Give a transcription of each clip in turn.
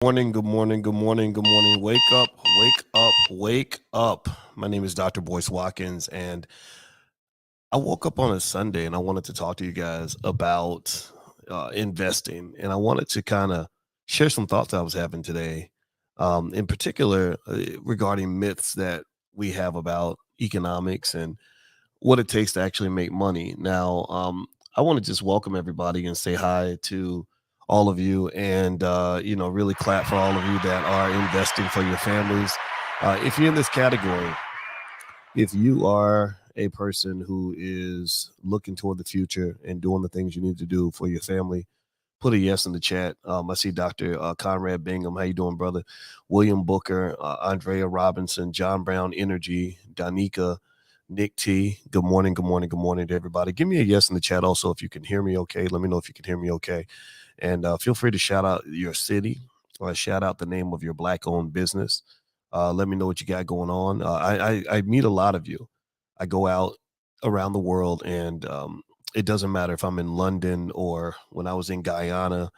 Morning, good morning, good morning, good morning. Wake up, wake up, wake up. My name is Dr. Boyce Watkins, and I woke up on a Sunday and I wanted to talk to you guys about investing. And I wanted to kind of share some thoughts I was having today, in particular regarding myths that we have about economics and what it takes to actually make money. Now, I want to just welcome everybody and say hi to all of you and, really clap for all of you that are investing for your families. If you're in this category, if you are a person who is looking toward the future and doing the things you need to do for your family, put a yes in the chat. I see Dr. Conrad Bingham. How you doing, brother? William Booker, Andrea Robinson, John Brown Energy, Danica, Nick T. Good morning, good morning, good morning to everybody. Give me a yes in the chat also if you can hear me okay. Let me know if you can hear me okay. And feel free to shout out your city or shout out the name of your Black-owned business. Let me know what you got going on. I meet a lot of you. I go out around the world and it doesn't matter if I'm in London or when I was in Guyana.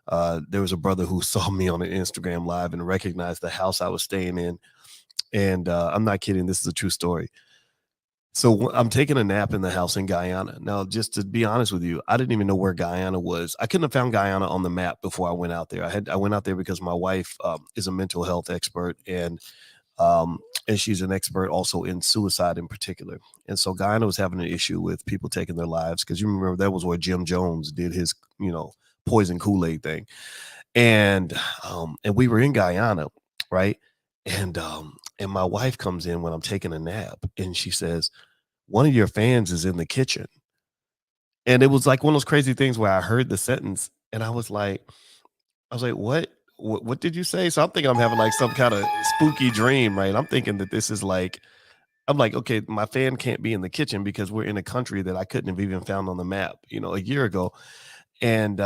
There was a brother who saw me on an Instagram live and recognized the house I was staying in. And I'm not kidding. This is a true story. So I'm taking a nap in the house in Guyana. Now, just to be honest with you, I didn't even know where Guyana was. I couldn't have found Guyana on the map before I went out there. I went out there because my wife is a mental health expert, and she's an expert also in suicide in particular. And so Guyana was having an issue with people taking their lives because you remember that was where Jim Jones did his, poison Kool-Aid thing. And we were in Guyana, right? And my wife comes in when I'm taking a nap and she says, "One of your fans is in the kitchen." And it was like one of those crazy things where I heard the sentence and I was like, what did you say? So I'm thinking I'm having like some kind of spooky dream, right? I'm thinking that this is like, I'm like, okay, my fan can't be in the kitchen because we're in a country that I couldn't have even found on the map, a year ago. And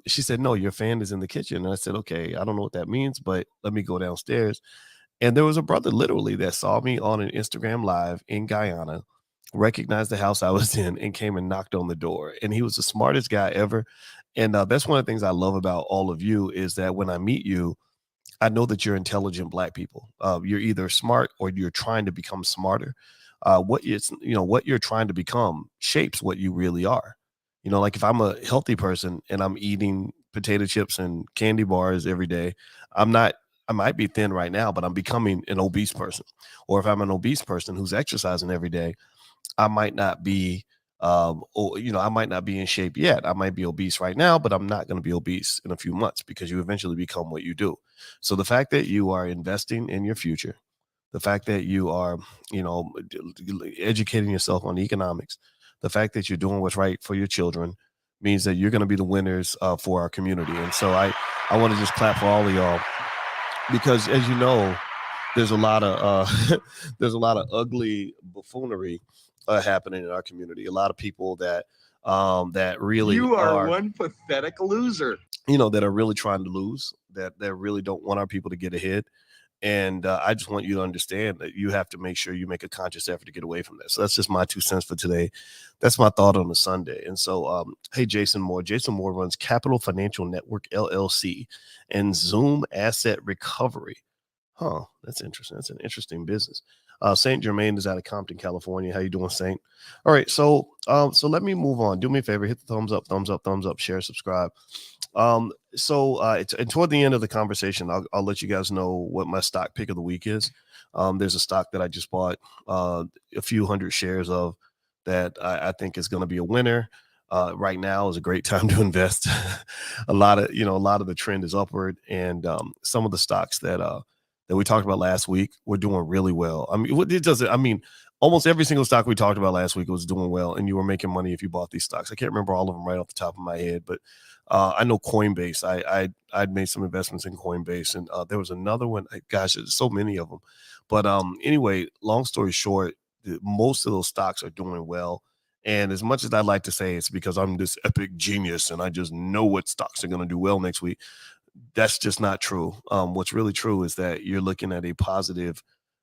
she said, "No, your fan is in the kitchen." And I said, "Okay, I don't know what that means, but let me go downstairs." And there was a brother literally that saw me on an Instagram live in Guyana, recognized the house I was in, and came and knocked on the door. And he was the smartest guy ever. And that's one of the things I love about all of you is that when I meet you, I know that you're intelligent Black people. You're either smart or you're trying to become smarter. What you're trying to become shapes what you really are. Like if I'm a healthy person and I'm eating potato chips and candy bars every day, I'm not. I might be thin right now, but I'm becoming an obese person. Or if I'm an obese person who's exercising every day, I might not be I might not be in shape yet. I might be obese right now, but I'm not going to be obese in a few months because you eventually become what you do. So the fact that you are investing in your future, the fact that you are, educating yourself on economics, the fact that you're doing what's right for your children means that you're going to be the winners for our community. And so I want to just clap for all of y'all because as you know, there's a lot of there's a lot of ugly buffoonery happening in our community. A lot of people that really You are one pathetic loser. that are really trying to lose, that really don't want our people to get ahead. And I just want you to understand that you have to make sure you make a conscious effort to get away from that. So that's just my 2 cents for today. That's my thought on a Sunday. And so, hey, Jason Moore. Jason Moore runs Capital Financial Network LLC and Zoom Asset Recovery. Huh, that's interesting. That's an interesting business. Saint Germain is out of Compton, California. How you doing, Saint? All right, so let me move on. Do me a favor, hit the thumbs up, share, subscribe. And toward the end of the conversation, I'll let you guys know what my stock pick of the week is. There's a stock that I just bought a few hundred shares of that I think is going to be a winner. Right now is a great time to invest. a lot of the trend is upward, and some of the stocks that we talked about last week, we're doing really well. I mean, almost every single stock we talked about last week was doing well, and you were making money if you bought these stocks. I can't remember all of them right off the top of my head, but I know Coinbase. I'd made some investments in Coinbase, and there was another one. Gosh, there's so many of them. But anyway, long story short, most of those stocks are doing well. And as much as I'd like to say it's because I'm this epic genius and I just know what stocks are going to do well next week, that's just not true. What's really true is that you're looking at a positive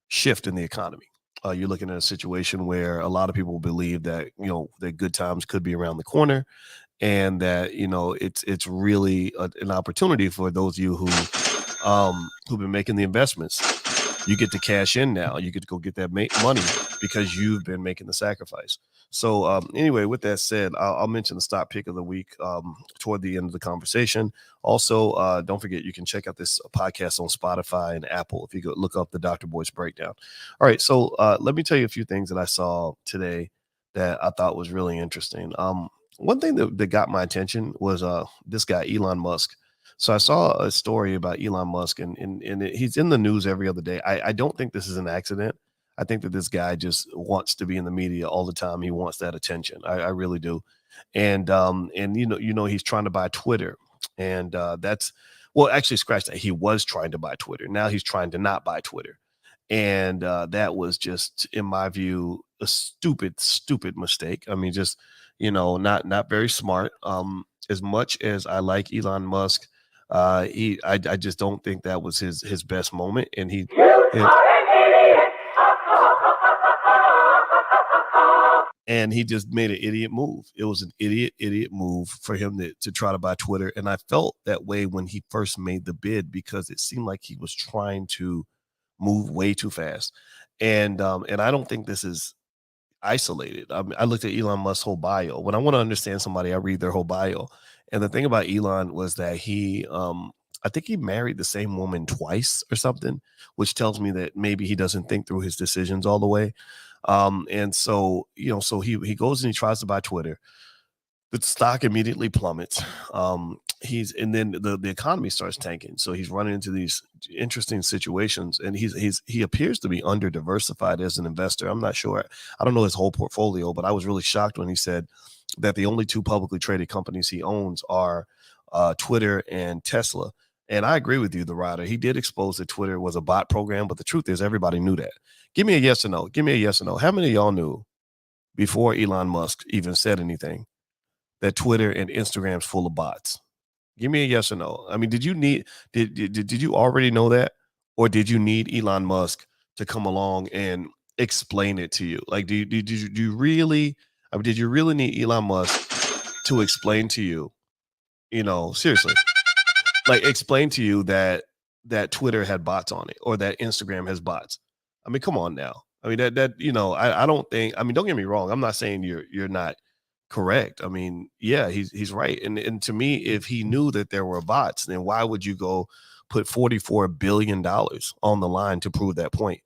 shift in the economy. You're looking at a situation where a lot of people believe that that good times could be around the corner, and that it's really an opportunity for those of you who who've been making the investments. You get to cash in now. You get to go get that money because you've been making the sacrifice. So anyway, with that said, I'll mention the stock pick of the week toward the end of the conversation. Also, don't forget, you can check out this podcast on Spotify and Apple if you go look up the Dr. Boyce Breakdown. All right, so let me tell you a few things that I saw today that I thought was really interesting. One thing that got my attention was this guy, Elon Musk. So I saw a story about Elon Musk, and he's in the news every other day. I don't think this is an accident. I think that this guy just wants to be in the media all the time. He wants that attention. I really do. And he's trying to buy Twitter, and that's well, actually, scratch that. He was trying to buy Twitter. Now he's trying to not buy Twitter, and that was just, in my view, a stupid mistake. I mean, just not very smart. As much as I like Elon Musk, I just don't think that was his best moment, and he just made an idiot move. It was an idiot move for him to try to buy Twitter, and I felt that way when he first made the bid because it seemed like he was trying to move way too fast, and I don't think this is isolated. I looked at Elon Musk's whole bio. When I want to understand somebody, I read their whole bio. And the thing about Elon was that I think he married the same woman twice or something, which tells me that maybe he doesn't think through his decisions all the way. And so, so he goes and he tries to buy Twitter. The stock immediately plummets. And then the economy starts tanking. So he's running into these interesting situations, and he appears to be under diversified as an investor. I'm not sure. I don't know his whole portfolio, but I was really shocked when he said that the only two publicly traded companies he owns are Twitter and Tesla. And I agree with you, the writer. He did expose that Twitter was a bot program, but the truth is everybody knew that. Give me a yes or no. Give me a yes or no. How many of y'all knew before Elon Musk even said anything that Twitter and Instagram's full of bots? Give me a yes or no. I mean, did you already know that, or did you need Elon Musk to come along and explain it to you? Like, do you really? I mean, did you really need Elon Musk to explain to you? Seriously, like explain to you that Twitter had bots on it or that Instagram has bots. I mean, come on now. I mean, I don't think. I mean, don't get me wrong. I'm not saying you're not correct. I mean, yeah, he's right. And to me, if he knew that there were bots, then why would you go put $44 billion on the line to prove that point?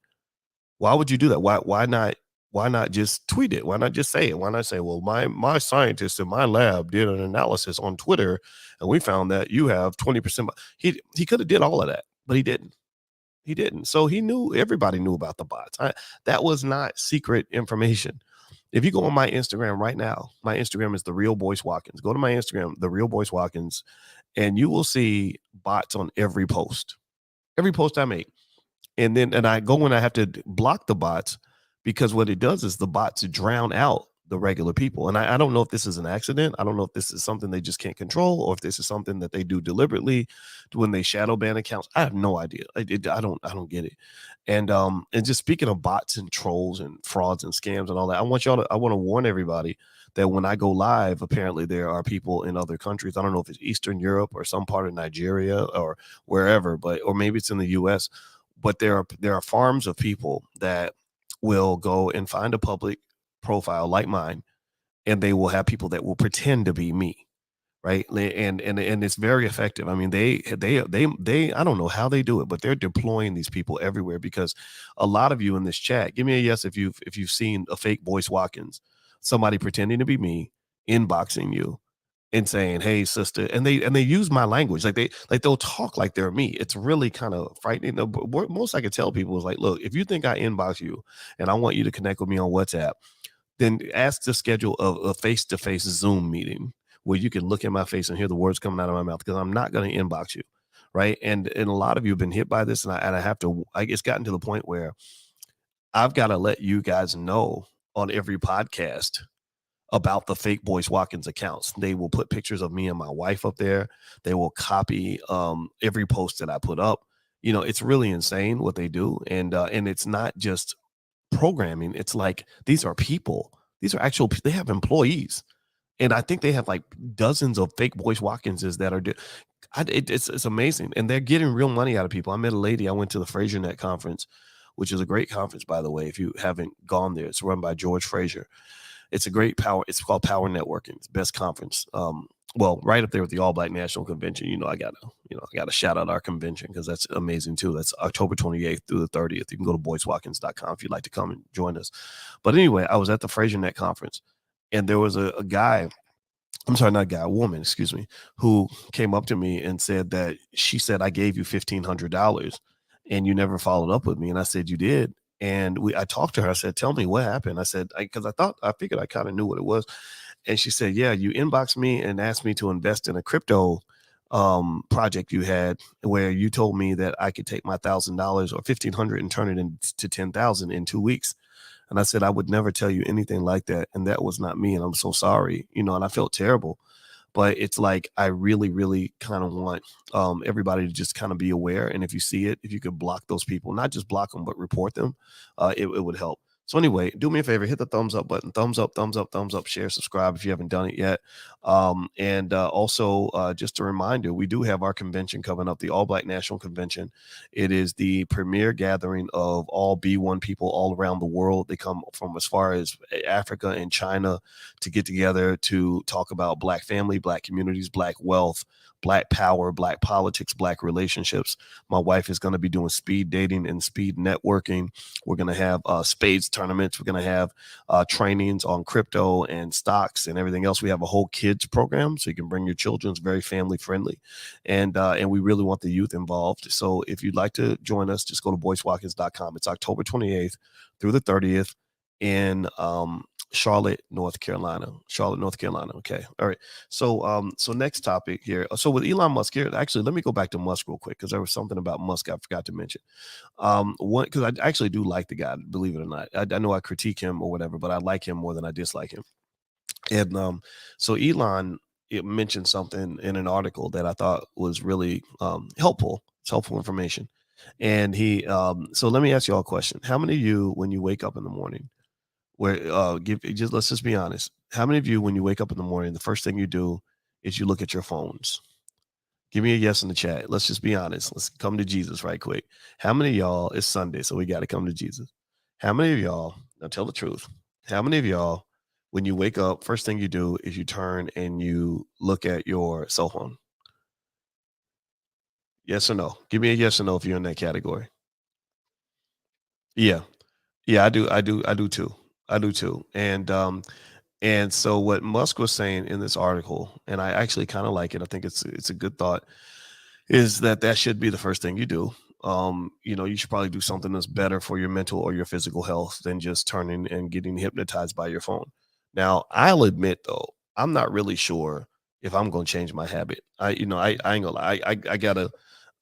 Why would you do that? Why not just tweet it? Why not just say it? Why not say, well, my scientists in my lab did an analysis on Twitter and we found that you have 20%. He could have did all of that, but he didn't. He didn't. So everybody knew about the bots. That was not secret information. If you go on my Instagram right now, my Instagram is The Real Boyce Watkins. Go to my Instagram, The Real Boyce Watkins, and you will see bots on every post I make. And I go and I have to block the bots because what it does is the bots drown out the regular people. And I don't know if this is an accident. I don't know if this is something they just can't control or if this is something that they do deliberately when they shadow ban accounts. I have no idea. I don't get it. And just speaking of bots and trolls and frauds and scams and all that, I want to warn everybody that when I go live, apparently there are people in other countries. I don't know if it's Eastern Europe or some part of Nigeria or wherever, or maybe it's in the US, but there are farms of people that will go and find a public profile like mine, and they will have people that will pretend to be me, right? And it's very effective. I mean, they I don't know how they do it, but they're deploying these people everywhere because a lot of you in this chat, give me a yes if you've seen a fake Boyce Watkins, somebody pretending to be me, inboxing you and saying, "Hey, sister," and they use my language, they'll talk like they're me. It's really kind of frightening. But most I could tell people is like, look, if you think I inbox you and I want you to connect with me on WhatsApp, then ask to schedule a face-to-face Zoom meeting where you can look at my face and hear the words coming out of my mouth, because I'm not going to inbox you, right? And a lot of you have been hit by this, and I have to. It's gotten to the point where I've got to let you guys know on every podcast about the fake Boyce Watkins accounts. They will put pictures of me and my wife up there. They will copy every post that I put up. It's really insane what they do, and it's not just programming. It's like these are people. These are actual. They have employees, and I think they have like dozens of fake Boyce Watkinses that are. It's amazing, and they're getting real money out of people. I met a lady. I went to the FraserNet conference, which is a great conference, by the way. If you haven't gone there, it's run by George Fraser. It's a great power. It's called Power Networking. It's the best conference. Well, right up there with the All Black National Convention. I gotta shout out our convention because that's amazing too. That's October 28th through the 30th. You can go to boycewatkins.com if you'd like to come and join us. But anyway, I was at the FraserNet conference, and there was a guy. I'm sorry, not a guy, a woman, excuse me, who came up to me and said that she said I gave you $1,500 and you never followed up with me. And I said, you did. And I talked to her. I said, tell me what happened. I said, because I figured I kind of knew what it was. And she said, yeah, you inboxed me and asked me to invest in a crypto project you had where you told me that I could take my $1,000 or 1,500 and turn it into 10,000 in 2 weeks. And I said, I would never tell you anything like that. And that was not me. And I'm so sorry, and I felt terrible. But it's like, I really, really kind of want everybody to just kind of be aware. And if you see it, if you could block those people, not just block them, but report them, it would help. So anyway, do me a favor, hit the thumbs up button, thumbs up, thumbs up, thumbs up, share, subscribe if you haven't done it yet. And also just a reminder, we do have our convention coming up, the All Black National Convention. It is the premier gathering of all B1 people all around the world. They come from as far as Africa and China to get together to talk about Black family, Black communities, Black wealth, Black power, Black politics, Black relationships. My wife is going to be doing speed dating and speed networking. We're going to have spades tournaments. We're going to have trainings on crypto and stocks and everything else. We have a whole kids program, so you can bring your children. It's very family friendly, and we really want the youth involved. So if you'd like to join us, just go to boycewatkins.com. It's October 28th through the 30th in Charlotte, North Carolina. Okay. All right. So next topic here. So with Elon Musk here, actually, let me go back to Musk real quick because there was something about Musk I forgot to mention. Because I actually do like the guy, believe it or not. I know I critique him or whatever, but I like him more than I dislike him. And so Elon mentioned something in an article that I thought was really helpful. It's helpful information. And so let me ask you all a question. How many of you, when you wake up in the morning, let's just be honest. How many of you, when you wake up in the morning, the first thing you do is you look at your phones? Give me a yes in the chat. Let's just be honest. Let's come to Jesus right quick. How many of y'all, it's Sunday, so we got to come to Jesus. How many of y'all, now tell the truth. How many of y'all, when you wake up, first thing you do is you turn and you look at your cell phone? Yes or no? Give me a yes or no if you're in that category. Yeah. Yeah, I do. I do too. I do too. And so what Musk was saying in this article, and I actually kind of like it, I think it's a good thought, is that should be the first thing you do. You should probably do something that's better for your mental or your physical health than just turning and getting hypnotized by your phone. Now, I'll admit though, I'm not really sure if I'm going to change my habit. I ain't gonna lie.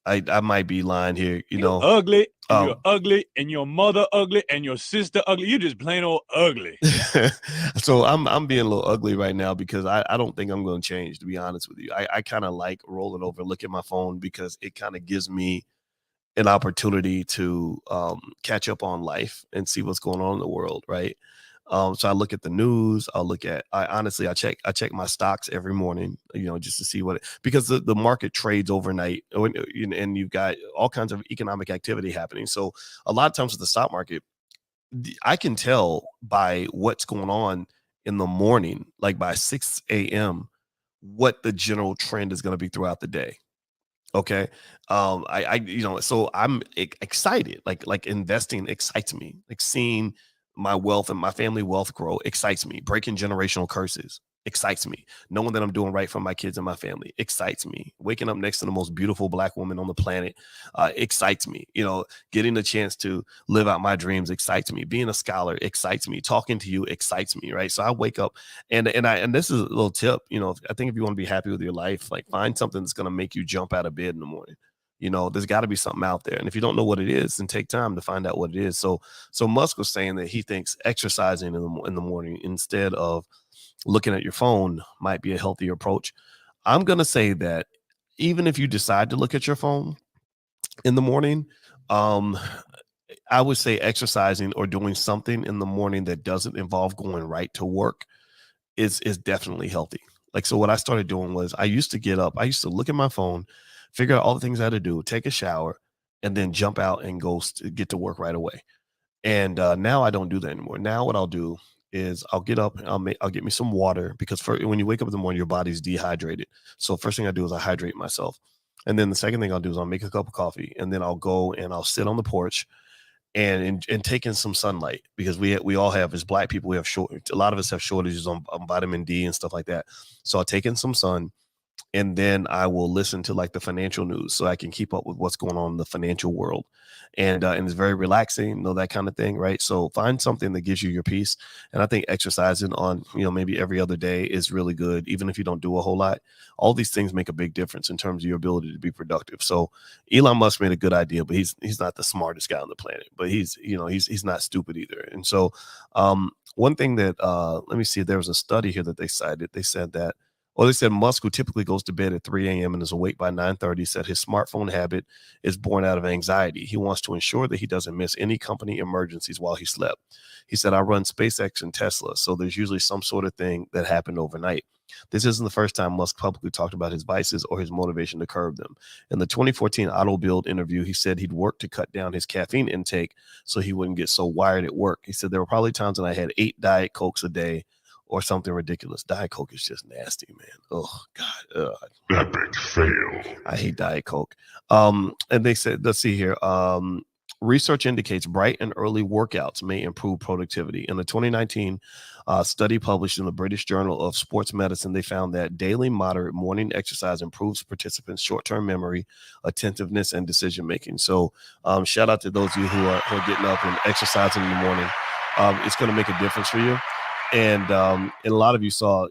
I might be lying here, You're ugly, and you're ugly, and your mother ugly, and your sister ugly. You're just plain old ugly. So I'm being a little ugly right now because I don't think I'm going to change, to be honest with you. I kind of like rolling over, look at my phone because it kind of gives me an opportunity to catch up on life and see what's going on in the world, right? So I look at the news. I check my stocks every morning, just to see because the market trades overnight, and you've got all kinds of economic activity happening. So a lot of times with the stock market, I can tell by what's going on in the morning, like by 6 a.m., what the general trend is going to be throughout the day. Okay. So I'm excited, like investing excites me, like seeing my wealth and my family wealth grow excites me. Breaking generational curses excites me. Knowing that I'm doing right for my kids and my family excites me. Waking up next to the most beautiful Black woman on the planet excites me. Getting the chance to live out my dreams excites me. Being a scholar excites me. Talking to you excites me, right? So I wake up and this is a little tip. I think if you want to be happy with your life, like find something that's going to make you jump out of bed in the morning. There's got to be something out there. And if you don't know what it is, then take time to find out what it is. So Musk was saying that he thinks exercising in the morning instead of looking at your phone might be a healthier approach. I'm going to say that even if you decide to look at your phone in the morning, I would say exercising or doing something in the morning that doesn't involve going right to work is definitely healthy. Like, so what I started doing was I used to get up, I used to look at my phone, figure out all the things I had to do, take a shower, and then jump out and go get to work right away. And now I don't do that anymore. Now what I'll do is I'll get up and I'll get me some water, because when you wake up in the morning, your body's dehydrated. So first thing I do is I hydrate myself. And then the second thing I'll do is I'll make a cup of coffee, and then I'll go and I'll sit on the porch and take in some sunlight, because we all have, as Black people, we have a lot of us have shortages on vitamin D and stuff like that. So I'll take in some sun, and then I will listen to like the financial news so I can keep up with what's going on in the financial world. And it's very relaxing, that kind of thing, right? So find something that gives you your peace. And I think exercising on, maybe every other day is really good, even if you don't do a whole lot. All these things make a big difference in terms of your ability to be productive. So Elon Musk made a good idea, but he's not the smartest guy on the planet, but he's not stupid either. And so one thing that let me see, there was a study here that they cited. They said that, they said Musk, who typically goes to bed at 3 a.m. and is awake by 9:30, said his smartphone habit is born out of anxiety. He wants to ensure that he doesn't miss any company emergencies while he slept. He said, I run SpaceX and Tesla, so there's usually some sort of thing that happened overnight. This isn't the first time Musk publicly talked about his vices or his motivation to curb them. In the 2014 Auto Build interview, he said he'd worked to cut down his caffeine intake so he wouldn't get so wired at work. He said, there were probably times when I had 8 Diet Cokes a day, or something ridiculous. Diet Coke is just nasty, man. Oh God. Epic fail. I hate Diet Coke. And they said, let's see here. Research indicates bright and early workouts may improve productivity. In a 2019 study published in the British Journal of Sports Medicine, they found that daily moderate morning exercise improves participants' short-term memory, attentiveness, and decision-making. So shout out to those of you who are getting up and exercising in the morning. It's going to make a difference for you. And a lot of you saw,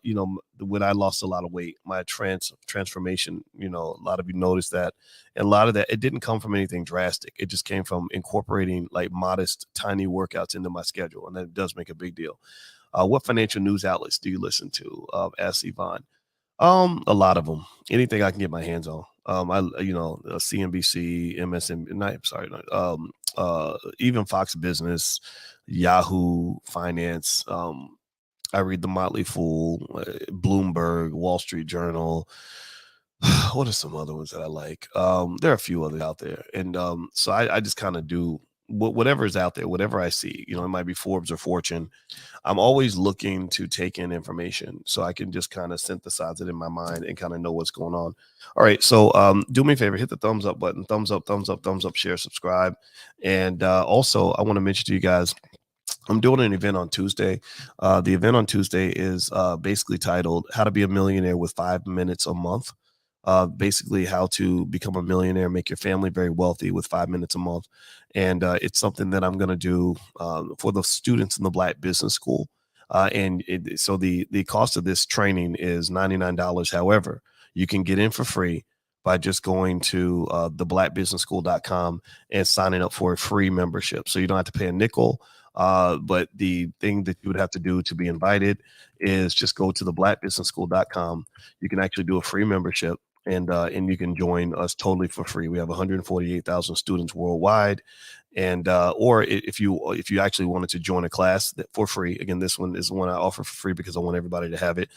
when I lost a lot of weight, my transformation, a lot of you noticed that. And a lot of that, it didn't come from anything drastic. It just came from incorporating like modest, tiny workouts into my schedule. And that does make a big deal. What financial news outlets do you listen to? Asked Yvonne. A lot of them, anything I can get my hands on. CNBC, even Fox Business, Yahoo Finance, I read The Motley Fool, Bloomberg, Wall Street Journal. What are some other ones that I like? There are a few others out there. And so I just kind of do whatever is out there, whatever I see. It might be Forbes or Fortune. I'm always looking to take in information so I can just kind of synthesize it in my mind and kind of know what's going on. All right. So do me a favor, hit the thumbs up button, thumbs up, share, subscribe. And also, I want to mention to you guys, I'm doing an event on Tuesday. The event on Tuesday is basically titled How to Be a Millionaire with 5 Minutes a Month. Basically how to become a millionaire, make your family very wealthy with 5 minutes a month. And it's something that I'm going to do for the students in the Black Business School. So the cost of this training is $99. However, you can get in for free by just going to theblackbusinessschool.com and signing up for a free membership. So you don't have to pay a nickel. But the thing that you would have to do to be invited is just go to theblackbusinessschool.com. You can actually do a free membership, and you can join us totally for free. We have 148,000 students worldwide. And or if you actually wanted to join a class that for free, again, this one is the one I offer for free because I want everybody to have it.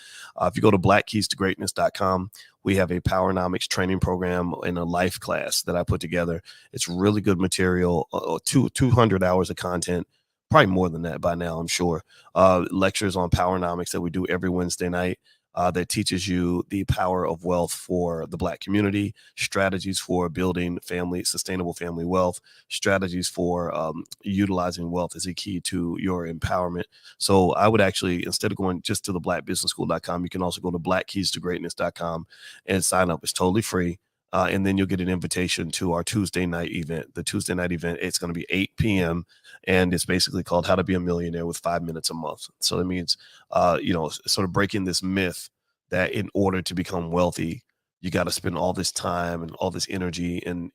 If you go to blackkeystogreatness.com, we have a Powernomics training program and a life class that I put together. It's really good material, 200 hours of content. Probably more than that by now, I'm sure. Lectures on Powernomics that we do every Wednesday night that teaches you the power of wealth for the Black community, strategies for building sustainable family wealth, strategies for utilizing wealth as a key to your empowerment. So I would actually, instead of going just to the blackbusinessschool.com, you can also go to blackkeystogreatness.com and sign up. It's totally free. And then you'll get an invitation to our Tuesday night event. The Tuesday night event, it's going to be 8 p.m. and it's basically called How to Be a Millionaire with 5 minutes a month. So that means, sort of breaking this myth that in order to become wealthy, you got to spend all this time and all this energy and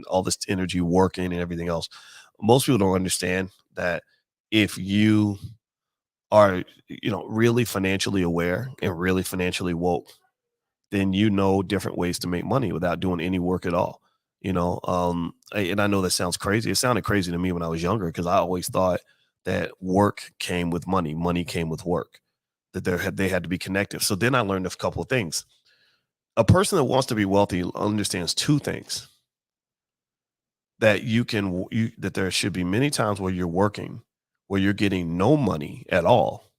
all this energy working and everything else. Most people don't understand that if you are, really financially aware and really financially woke, then different ways to make money without doing any work at all. And I know that sounds crazy. It sounded crazy to me when I was younger because I always thought that work came with money came with work. that they had to be connected. So then I learned a couple of things. A person that wants to be wealthy understands two things. That that there should be many times where you're working, where you're getting no money at all,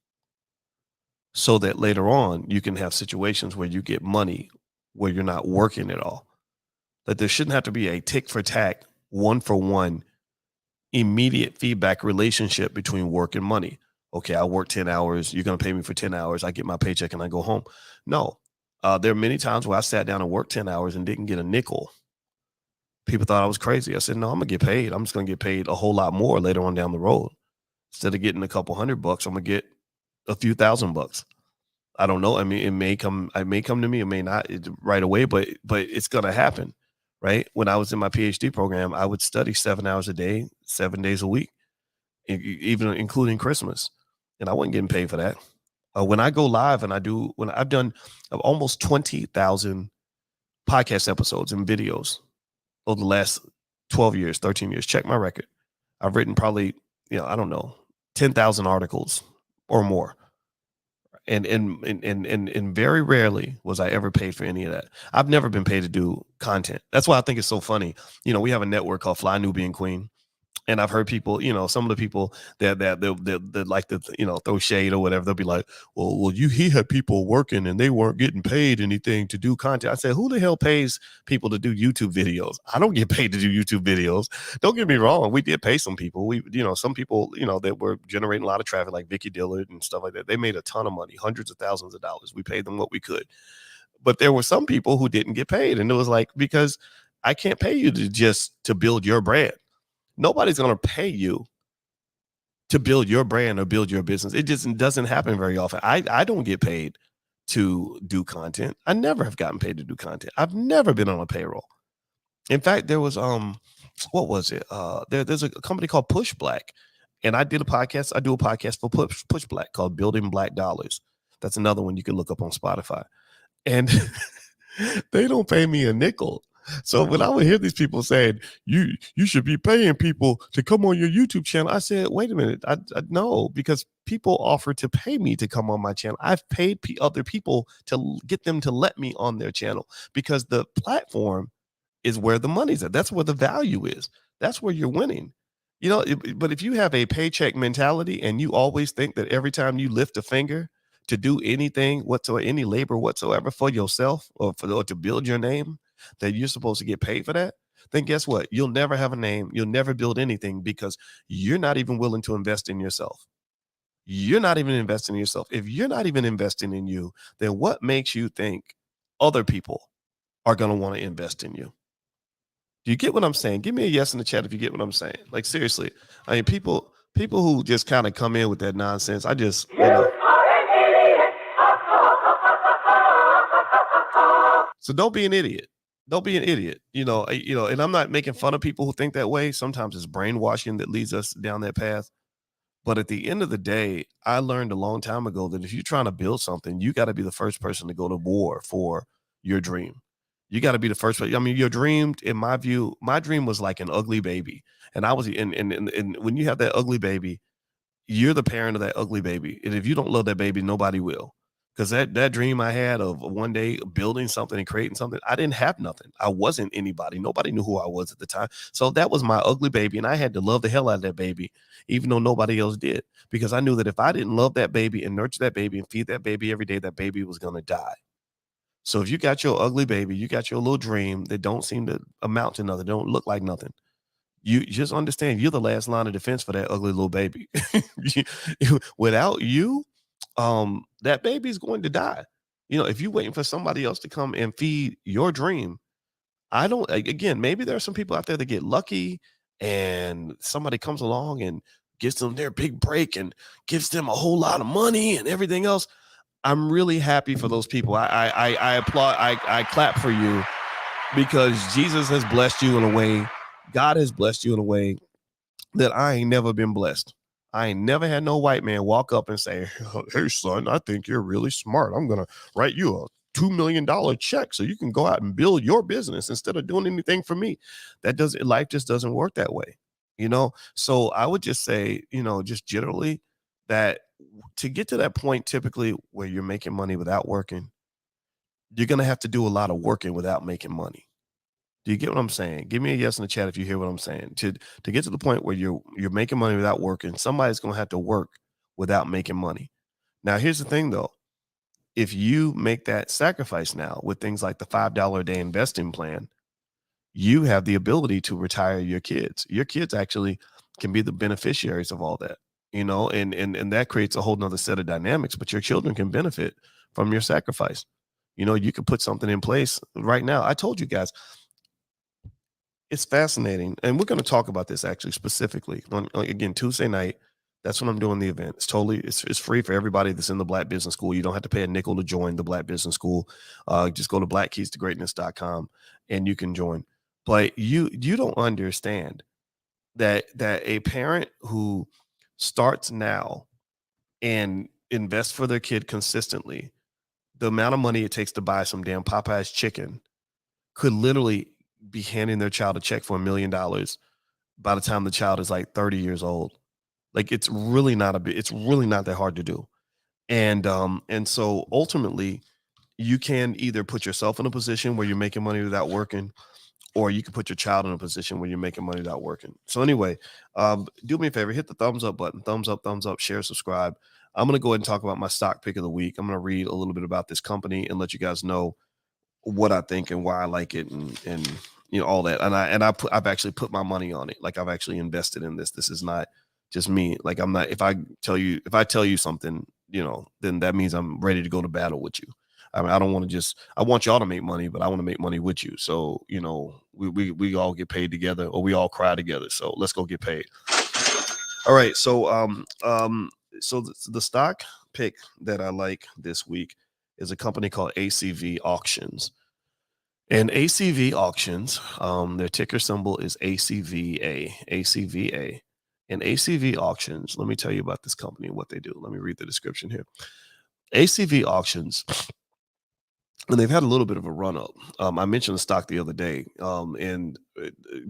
so that later on you can have situations where you get money where you're not working at all. That there shouldn't have to be a tick for tack, one for one, immediate feedback relationship between work and money. Okay, I work 10 hours. You're going to pay me for 10 hours. I get my paycheck and I go home. No, there are many times where I sat down and worked 10 hours and didn't get a nickel. People thought I was crazy. I said, no, I'm going to get paid. I'm just going to get paid a whole lot more later on down the road. Instead of getting a couple $100, I'm going to get a few $1,000. I don't know. I mean, it may come to me, it may not right away, but it's going to happen, right? When I was in my PhD program, I would study 7 hours a day, 7 days a week, even including Christmas. And I wasn't getting paid for that. When I go live and when I've done almost 20,000 podcast episodes and videos over the last 12 years, 13 years, check my record. I've written probably, I don't know, 10,000 articles or more. And very rarely was I ever paid for any of that. I've never been paid to do content. That's why I think it's so funny. We have a network called Fly Nubian Queen. And I've heard people, some of the people that like to, throw shade or whatever. They'll be like, well, he had people working and they weren't getting paid anything to do content. I said, who the hell pays people to do YouTube videos? I don't get paid to do YouTube videos. Don't get me wrong. We did pay some people. Some people, that were generating a lot of traffic, like Vicky Dillard and stuff like that. They made a ton of money, hundreds of thousands of dollars. We paid them what we could. But there were some people who didn't get paid. And it was like, because I can't pay you to build your brand. Nobody's going to pay you to build your brand or build your business. It just doesn't happen very often. I don't get paid to do content. I never have gotten paid to do content. I've never been on a payroll. In fact, there was what was it? There's a company called Push Black, and I did a podcast. I do a podcast for Push Black called Building Black Dollars. That's another one you can look up on Spotify, and they don't pay me a nickel. So when I would hear these people saying, you should be paying people to come on your YouTube channel, I said, wait a minute. I no, because people offer to pay me to come on my channel. I've paid other people to get them to let me on their channel because the platform is where the money's at. That's where the value is. That's where you're winning. But if you have a paycheck mentality and you always think that every time you lift a finger to do anything whatsoever, any labor whatsoever for yourself or to build your name, that you're supposed to get paid for that, then guess what? You'll never have a name. You'll never build anything because you're not even willing to invest in yourself. You're not even investing in yourself. If you're not even investing in you, then what makes you think other people are going to want to invest in you? Do you get what I'm saying? Give me a yes in the chat if you get what I'm saying. Like, seriously. I mean, people who just kind of come in with that nonsense, I just, So don't be an idiot. Don't be an idiot. And I'm not making fun of people who think that way. Sometimes it's brainwashing that leads us down that path. But at the end of the day, I learned a long time ago that if you're trying to build something, you got to be the first person to go to war for your dream. You got to be the first. I mean, your dream, in my view, my dream was like an ugly baby. And I was, and when you have that ugly baby, you're the parent of that ugly baby. And if you don't love that baby, nobody will. Because that dream I had of one day building something and creating something, I didn't have nothing. I wasn't anybody. Nobody knew who I was at the time. So that was my ugly baby. And I had to love the hell out of that baby, even though nobody else did. Because I knew that if I didn't love that baby and nurture that baby and feed that baby every day, that baby was going to die. So if you got your ugly baby, you got your little dream that don't seem to amount to nothing, don't look like nothing, you just understand you're the last line of defense for that ugly little baby. Without you, that baby's going to die. If you're waiting for somebody else to come and feed your dream, maybe there are some people out there that get lucky and somebody comes along and gives them their big break and gives them a whole lot of money and everything else. I'm really happy for those people. I applaud, I clap for you because Jesus has blessed you in a way. God has blessed you in a way that I ain't never been blessed. I ain't never had no white man walk up and say, hey, son, I think you're really smart. I'm going to write you a $2 million check so you can go out and build your business instead of doing anything for me. Life just doesn't work that way, So I would just say, just generally that to get to that point, typically where you're making money without working, you're going to have to do a lot of working without making money. Do you get what I'm saying? Give me a yes in the chat if you hear what I'm saying. To get to the point where you're making money without working, somebody's going to have to work without making money. Now, here's the thing, though. If you make that sacrifice now with things like the $5 a day investing plan, you have the ability to retire your kids. Your kids actually can be the beneficiaries of all that, and that creates a whole nother set of dynamics, but your children can benefit from your sacrifice. You can put something in place right now. I told you guys, it's fascinating. And we're going to talk about this actually specifically on again, Tuesday night. That's when I'm doing the event. It's free for everybody that's in the Black Business School. You don't have to pay a nickel to join the Black Business School. Just go to blackkeystogreatness.com and you can join. But you don't understand that a parent who starts now and invests for their kid consistently, the amount of money it takes to buy some damn Popeye's chicken could literally be handing their child a check for $1 million by the time the child is like 30 years old. Like it's really not that hard to do. And so ultimately you can either put yourself in a position where you're making money without working, or you can put your child in a position where you're making money without working. So anyway, do me a favor, hit the thumbs up button, thumbs up, share, subscribe. I'm going to go ahead and talk about my stock pick of the week. I'm going to read a little bit about this company and let you guys know what I think and why I like it and all that. I've actually put my money on it. Like I've actually invested in this. This is not just me. Like I'm not, if I tell you something, then that means I'm ready to go to battle with you. I mean, I don't want to I want y'all to make money, but I want to make money with you. So, we all get paid together, or we all cry together. So let's go get paid. All right. So, so the stock pick that I like this week is a company called ACV Auctions. And ACV Auctions, their ticker symbol is ACVA. And ACV Auctions, let me tell you about this company and what they do. Let me read the description here. ACV Auctions, and they've had a little bit of a run up. I mentioned the stock the other day, and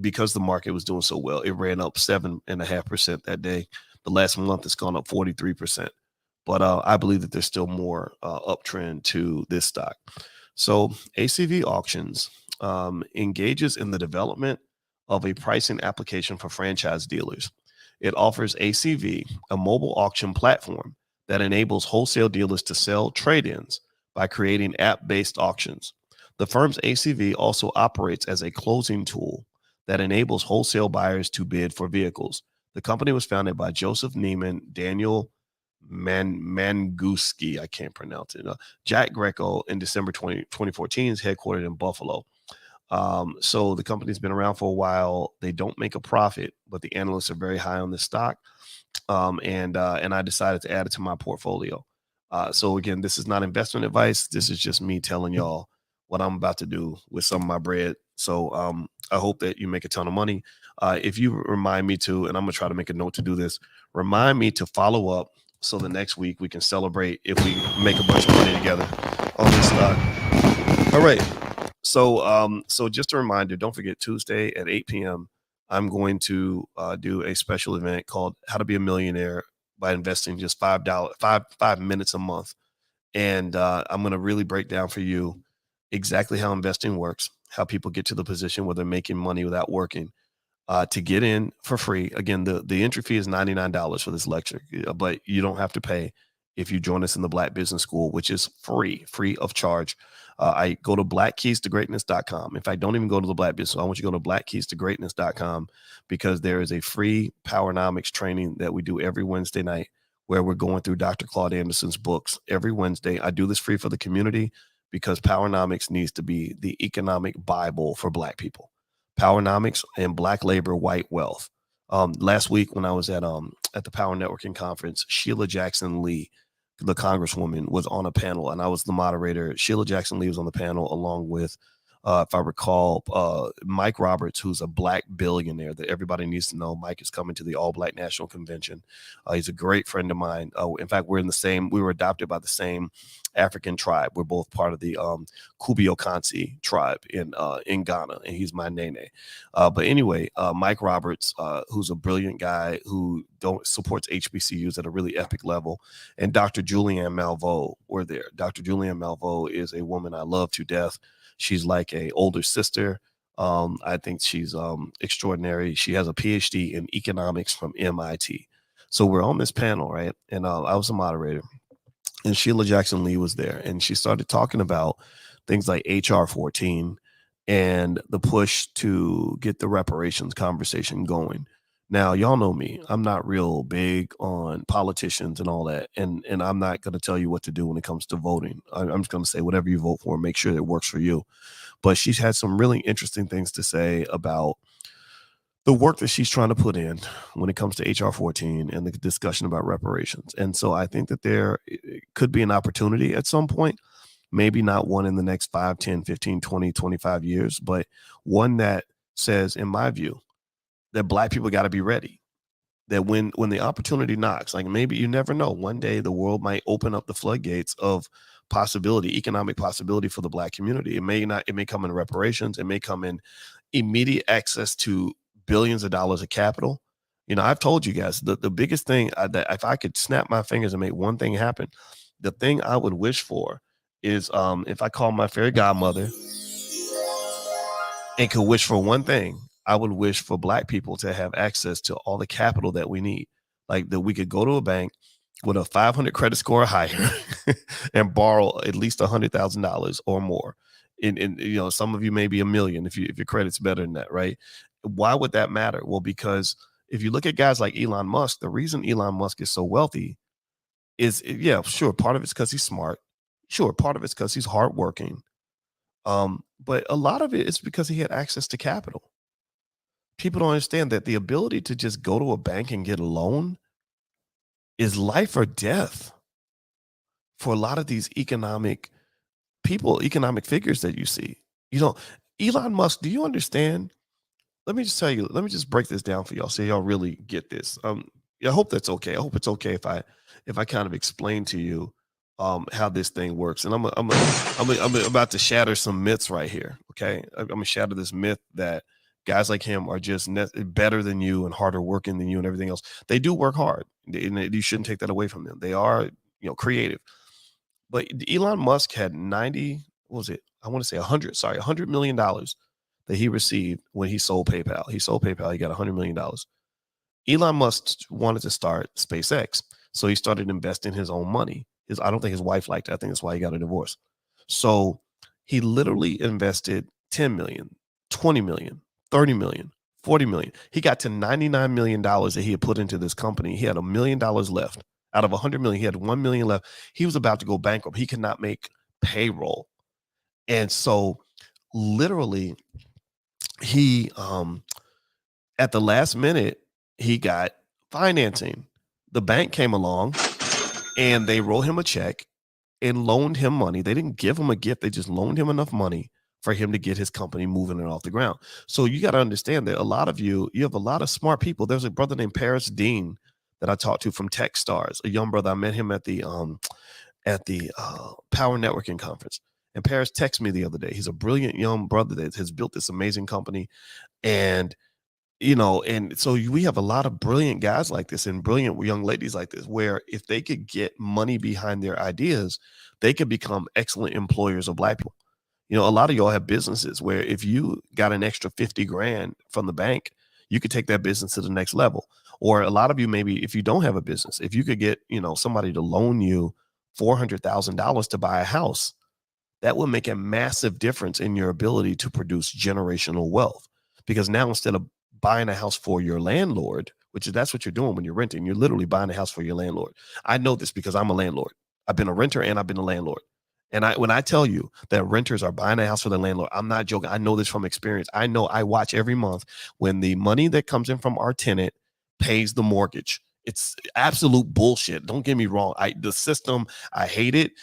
because the market was doing so well, it ran up 7.5% that day. The last month, it's gone up 43%. But I believe that there's still more uptrend to this stock. So ACV Auctions engages in the development of a pricing application for franchise dealers. It offers ACV, a mobile auction platform that enables wholesale dealers to sell trade-ins by creating app-based auctions. The firm's ACV also operates as a closing tool that enables wholesale buyers to bid for vehicles. The company was founded by Joseph Neiman, Daniel Manguski, I can't pronounce it, Jack Greco in December 2014, is headquartered in Buffalo. So the company's been around for a while. They don't make a profit, but the analysts are very high on this stock. And I decided to add it to my portfolio. So again, this is not investment advice. This is just me telling y'all what I'm about to do with some of my bread. So I hope that you make a ton of money. If you remind me to, and I'm gonna try to make a note to do this, remind me to follow up so the next week we can celebrate if we make a bunch of money together on this stock. All right. So just a reminder, don't forget Tuesday at 8 p.m. I'm going to do a special event called How to Be a Millionaire by Investing Just $5 minutes a month. And I'm going to really break down for you exactly how investing works, how people get to the position where they're making money without working. To get in for free. Again, the entry fee is $99 for this lecture, but you don't have to pay if you join us in the Black Business School, which is free of charge. I go to blackkeystogreatness.com. If I don't even go to the Black Business School, I want you to go to blackkeystogreatness.com, because there is a free Powernomics training that we do every Wednesday night where we're going through Dr. Claude Anderson's books every Wednesday. I do this free for the community because Powernomics needs to be the economic Bible for Black people. Powernomics and Black labor, white wealth. Last week when I was at the Power Networking Conference, Sheila Jackson Lee, the Congresswoman, was on a panel, and I was the moderator. Sheila Jackson Lee was on the panel along with if I recall, Mike Roberts, who's a black billionaire that everybody needs to know. Mike is coming to the All Black National Convention. He's a great friend of mine. In fact, we were adopted by the same African tribe. We're both part of the Kubio Kansi tribe in Ghana, and he's my nene. But anyway, Mike Roberts, who's a brilliant guy who supports HBCUs at a really epic level, and Dr. Julianne Malveaux were there. Dr. Julianne Malveaux is a woman I love to death. She's like a older sister. I think she's extraordinary. She has a PhD in economics from MIT. So we're on this panel, right? And I was a moderator, and Sheila Jackson Lee was there, and she started talking about things like HR 14 and the push to get the reparations conversation going. Now, y'all know me. I'm not real big on politicians and all that, and I'm not going to tell you what to do when it comes to voting. I'm just going to say whatever you vote for, make sure it works for you. But she's had some really interesting things to say about the work that she's trying to put in when it comes to HR 14 and the discussion about reparations. And so I think that there could be an opportunity at some point, maybe not one in the next 5, 10, 15, 20, 25 years, but one that says, in my view, that Black people got to be ready. That when the opportunity knocks, like maybe you never know, one day the world might open up the floodgates of possibility, economic possibility for the Black community. It may come in reparations. It may come in immediate access to billions of dollars of capital. You know, I've told you guys the biggest thing that if I could snap my fingers and make one thing happen, the thing I would wish for is if I call my fairy godmother and could wish for one thing, I would wish for Black people to have access to all the capital that we need. Like that we could go to a bank with a 500 credit score or higher and borrow at least $100,000 or more. And you know, some of you may be $1 million if your credit's better than that, right? Why would that matter? Well, because if you look at guys like Elon Musk, the reason Elon Musk is so wealthy is, yeah, sure, part of it's because he's smart. Sure, part of it's because he's hardworking. But a lot of it is because he had access to capital. People don't understand that the ability to just go to a bank and get a loan is life or death for a lot of these economic figures that you see. You know, Elon Musk, do you understand? Let me just tell you, let me just break this down for y'all so y'all really get this. I hope that's okay. I hope it's okay if I kind of explain to you how this thing works. And I'm about to shatter some myths right here. Okay. I'm gonna shatter this myth that guys like him are just better than you and harder working than you and everything else. They do work hard. You shouldn't take that away from them. They are, you know, creative. But Elon Musk had $100 million that he received when he sold PayPal. He sold PayPal, he got $100 million. Elon Musk wanted to start SpaceX. So he started investing his own money. I don't think his wife liked it. I think that's why he got a divorce. So he literally invested 10 million, 20 million, 30 million, 40 million. He got to $99 million that he had put into this company. He had $1 million left. Out of 100 million, he had 1 million left. He was about to go bankrupt. He could not make payroll. And so literally he at the last minute, he got financing. The bank came along and they wrote him a check and loaned him money. They didn't give him a gift. They just loaned him enough money for him to get his company moving and off the ground. So you got to understand that a lot of you have a lot of smart people. There's a brother named Paris Dean that I talked to from Techstars, a young brother. I met him at the Power Networking Conference. And Paris texted me the other day. He's a brilliant young brother that has built this amazing company. And, you know, and so we have a lot of brilliant guys like this and brilliant young ladies like this, where if they could get money behind their ideas, they could become excellent employers of Black people. You know, a lot of y'all have businesses where if you got an extra 50 grand from the bank, you could take that business to the next level. Or a lot of you, maybe if you don't have a business, if you could get, you know, somebody to loan you $400,000 to buy a house, that will make a massive difference in your ability to produce generational wealth. Because now instead of buying a house for your landlord, that's what you're doing when you're renting, you're literally buying a house for your landlord. I know this because I'm a landlord. I've been a renter and I've been a landlord. And when I tell you that renters are buying a house for their landlord, I'm not joking. I know this from experience. I watch every month when the money that comes in from our tenant pays the mortgage It's absolute bullshit. Don't get me wrong. The system, I hate it.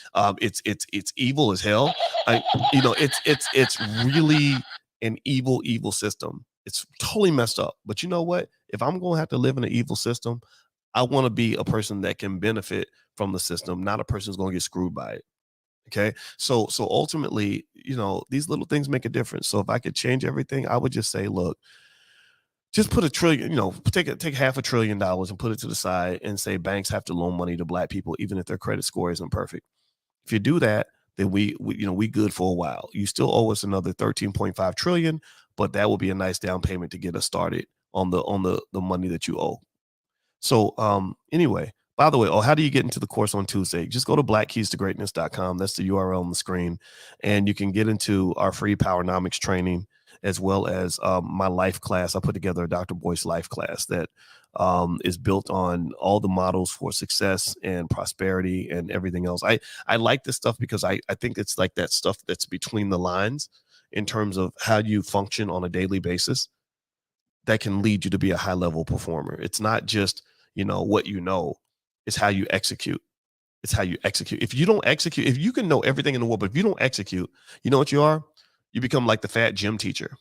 It's evil as hell. It's really an evil system. It's totally messed up. But you know what? If I'm going to have to live in an evil system, I want to be a person that can benefit from the system, not a person who's going to get screwed by it. Okay. So ultimately, these little things make a difference. So if I could change everything, I would just say, look, just put $1 trillion, take $500 billion and put it to the side and say banks have to loan money to black people, even if their credit score isn't perfect. If you do that, then we good for a while. You still owe us another 13.5 trillion, but that will be a nice down payment to get us started on the money that you owe. So anyway, by the way, how do you get into the course on Tuesday? Just go to blackkeystogreatness.com. That's the URL on the screen. And you can get into our free Powernomics training, as well as my life class. I put together a Dr. Boyce life class that is built on all the models for success and prosperity and everything else. I like this stuff because I think it's like that stuff that's between the lines in terms of how you function on a daily basis that can lead you to be a high level performer. It's not just, what you know, it's how you execute. It's how you execute. If you don't execute, if you can know everything in the world, but if you don't execute, you know what you are? You become like the fat gym teacher.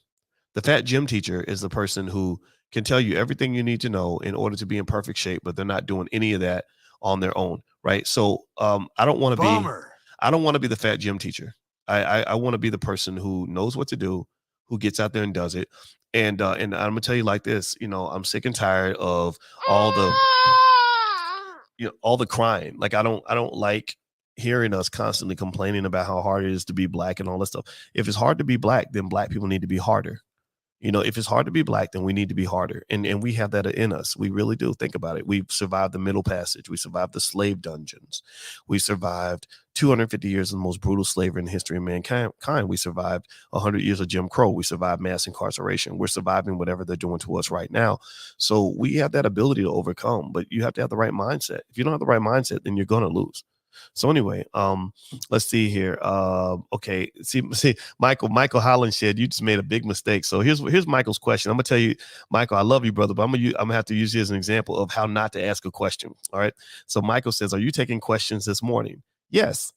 The fat gym teacher is the person who can tell you everything you need to know in order to be in perfect shape, but they're not doing any of that on their own, right? So I don't want to be the fat gym teacher. I want to be the person who knows what to do, who gets out there and does it. And I'm gonna tell you like this, I'm sick and tired of all the crying. Like I don't like hearing us constantly complaining about how hard it is to be black and all this stuff. If it's hard to be black, then black people need to be harder. If it's hard to be black, then we need to be harder. And we have that in us. We really do. Think about it. We've survived the Middle Passage. We survived the slave dungeons. We survived 250 years of the most brutal slavery in the history of mankind. We survived 100 years of Jim Crow. We survived mass incarceration. We're surviving whatever they're doing to us right now. So we have that ability to overcome, but you have to have the right mindset. If you don't have the right mindset, then you're going to lose. So anyway, let's see here. Okay, see, Michael Holland said you just made a big mistake. So here's Michael's question. I'm gonna tell you, Michael, I love you, brother, but I'm gonna have to use you as an example of how not to ask a question. All right. So Michael says, "Are you taking questions this morning?" Yes.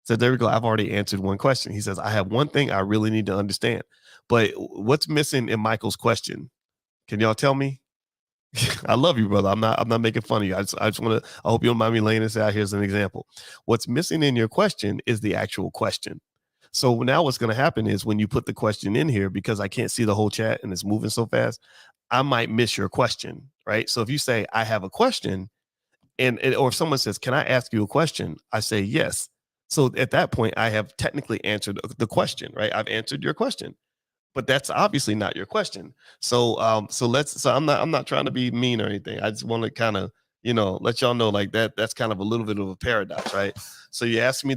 So there we go. I've already answered one question. He says, "I have one thing I really need to understand." But what's missing in Michael's question? Can y'all tell me? I love you, brother. I'm not making fun of you. I hope you don't mind me laying this out here as an example. What's missing in your question is the actual question. So now what's going to happen is when you put the question in here, because I can't see the whole chat and it's moving so fast, I might miss your question, right? So if you say, I have a question, or if someone says, can I ask you a question? I say, yes. So at that point, I have technically answered the question, right? I've answered your question. But that's obviously not your question. So I'm not trying to be mean or anything. I just want to kind of, let y'all know like that's kind of a little bit of a paradox, right? So you ask me,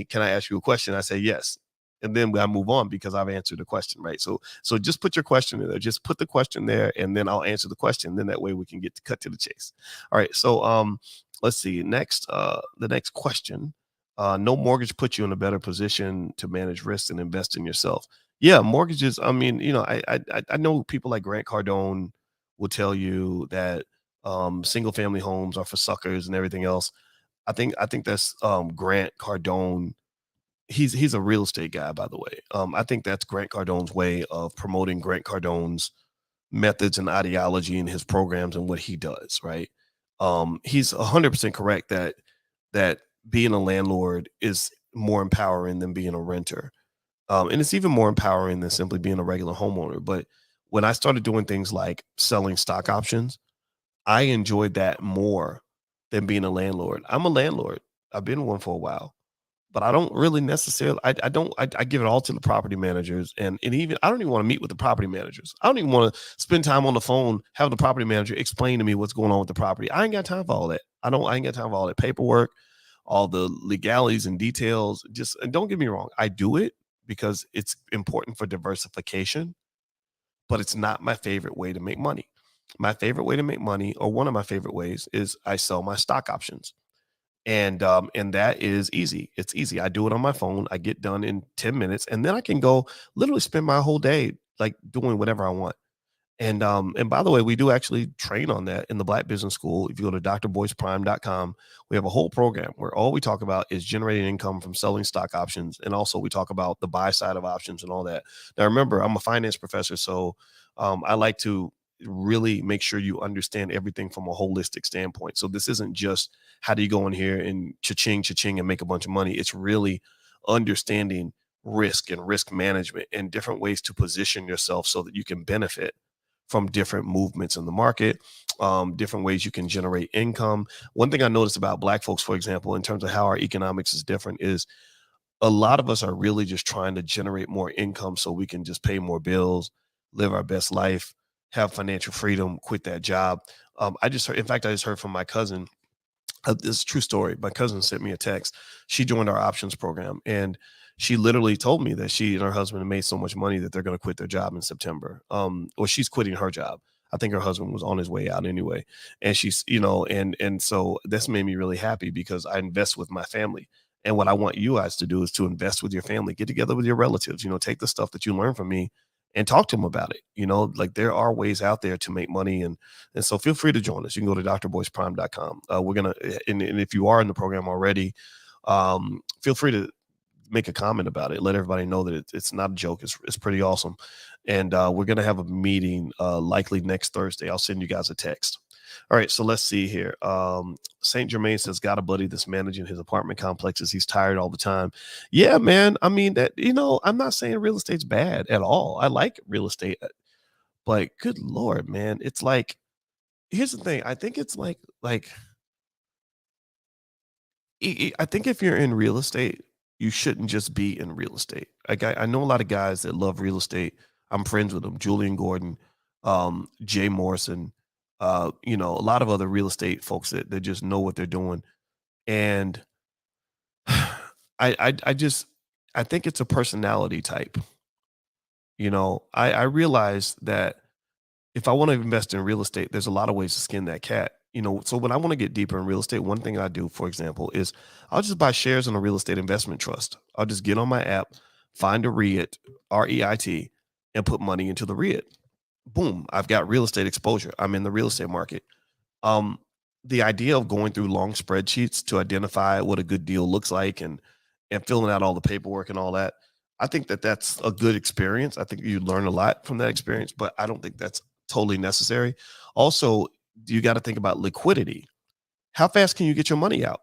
can I ask you a question? I say yes. And then I move on because I've answered the question, right? So just put your question in there. Just put the question there and then I'll answer the question. Then that way we can cut to the chase. All right. So let's see. Next, the next question. No mortgage puts you in a better position to manage risks and invest in yourself. Yeah, mortgages. I mean, I know people like Grant Cardone will tell you that single family homes are for suckers and everything else. I think that's Grant Cardone. He's a real estate guy, by the way. I think that's Grant Cardone's way of promoting Grant Cardone's methods and ideology and his programs and what he does. Right. He's 100% correct that being a landlord is more empowering than being a renter. And it's even more empowering than simply being a regular homeowner. But when I started doing things like selling stock options, I enjoyed that more than being a landlord. I'm a landlord. I've been one for a while, but I don't really necessarily, I give it all to the property managers. And even, I don't even want to meet with the property managers. I don't even want to spend time on the phone, have the property manager explain to me what's going on with the property. I ain't got time for all that. I ain't got time for all that paperwork, all the legalities and details. And don't get me wrong. I do it because it's important for diversification, but it's not my favorite way to make money. My favorite way to make money, or one of my favorite ways, is I sell my stock options. And that is easy. It's easy. I do it on my phone. I get done in 10 minutes, and then I can go literally spend my whole day like doing whatever I want. And by the way, we do actually train on that in the Black Business School. If you go to drboyceprime.com, we have a whole program where all we talk about is generating income from selling stock options. And also we talk about the buy side of options and all that. Now, remember, I'm a finance professor, so I like to really make sure you understand everything from a holistic standpoint. So this isn't just how do you go in here and cha-ching, and make a bunch of money. It's really understanding risk and risk management and different ways to position yourself so that you can benefit from different movements in the market, different ways you can generate income. One thing I noticed about Black folks, for example, in terms of how our economics is different, is a lot of us are really just trying to generate more income so we can just pay more bills, live our best life, have financial freedom, quit that job. I just heard, in fact, I just heard from my cousin. This is a true story. My cousin sent me a text. She joined our options program, and she literally told me that she and her husband made so much money that they're going to quit their job in September. Or she's quitting her job. I think her husband was on his way out anyway. And she's, and so this made me really happy because I invest with my family. And what I want you guys to do is to invest with your family, get together with your relatives, take the stuff that you learn from me and talk to them about it. Like there are ways out there to make money. And so feel free to join us. You can go to drboyceprime.com. We're going to, and if you are in the program already, feel free to make a comment about it. Let everybody know that it's not a joke. It's pretty awesome. And we're going to have a meeting likely next Thursday. I'll send you guys a text. All right, so let's see here. St. Germain says, got a buddy that's managing his apartment complexes. He's tired all the time. Yeah, man. I mean, that, I'm not saying real estate's bad at all. I like real estate, but good Lord, man. It's like, here's the thing. I think it's like, I think if you're in real estate, you shouldn't just be in real estate. Like I know a lot of guys that love real estate. I'm friends with them. Julian Gordon, Jay Morrison, a lot of other real estate folks that just know what they're doing. And I think it's a personality type. I realize that if I want to invest in real estate, there's a lot of ways to skin that cat. So when I want to get deeper in real estate, one thing I do, for example, is I'll just buy shares in a real estate investment trust. I'll just get on my app, find a REIT, REIT, and put money into the REIT. Boom, I've got real estate exposure. I'm in the real estate market. The idea of going through long spreadsheets to identify what a good deal looks like and filling out all the paperwork and all that, I think that that's a good experience. I think you learn a lot from that experience, but I don't think that's totally necessary. Also, you got to think about liquidity. How fast can you get your money out?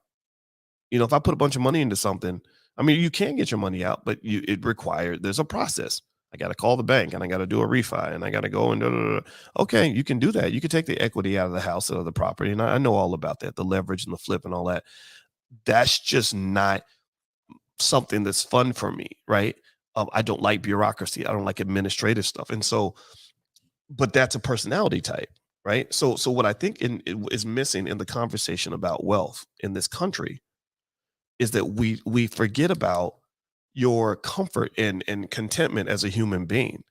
If I put a bunch of money into something, I mean, you can get your money out, but there's a process. I got to call the bank and I got to do a refi and I got to go and okay, you can do that. You can take the equity out of the house or the property. And I know all about that, the leverage and the flip and all that. That's just not something that's fun for me, right? I don't like bureaucracy. I don't like administrative stuff. And so, but that's a personality type, right? So what I think is missing in the conversation about wealth in this country is that we forget about your comfort and contentment as a human being.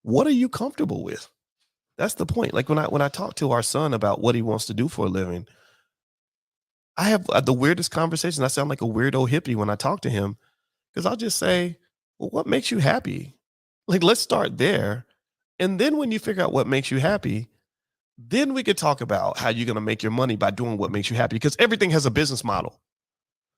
What are you comfortable with? That's the point. Like when I talk to our son about what he wants to do for a living, I have the weirdest conversation. I sound like a weirdo hippie when I talk to him because I'll just say, well, what makes you happy? Like, let's start there. And then when you figure out what makes you happy, then we could talk about how you're going to make your money by doing what makes you happy, because everything has a business model.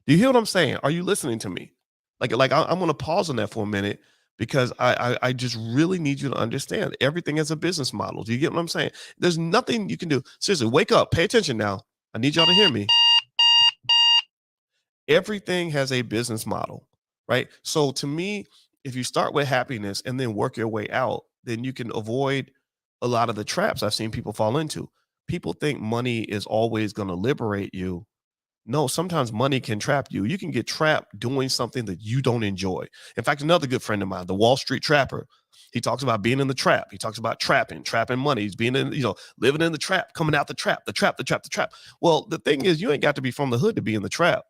Do you hear what I'm saying? Are you listening to me? I'm going to pause on that for a minute because I just really need you to understand everything has a business model. Do you get what I'm saying? There's nothing you can do. Seriously, wake up, pay attention now. I need y'all to hear me. Everything has a business model, right? So to me, if you start with happiness and then work your way out, then you can avoid a lot of the traps I've seen people fall into. People think money is always going to liberate you. No, sometimes money can trap you. You can get trapped doing something that you don't enjoy. In fact, another good friend of mine, the Wall Street Trapper, he talks about being in the trap. He talks about trapping money. He's being in, living in the trap, coming out the trap. Well, the thing is, you ain't got to be from the hood to be in the trap.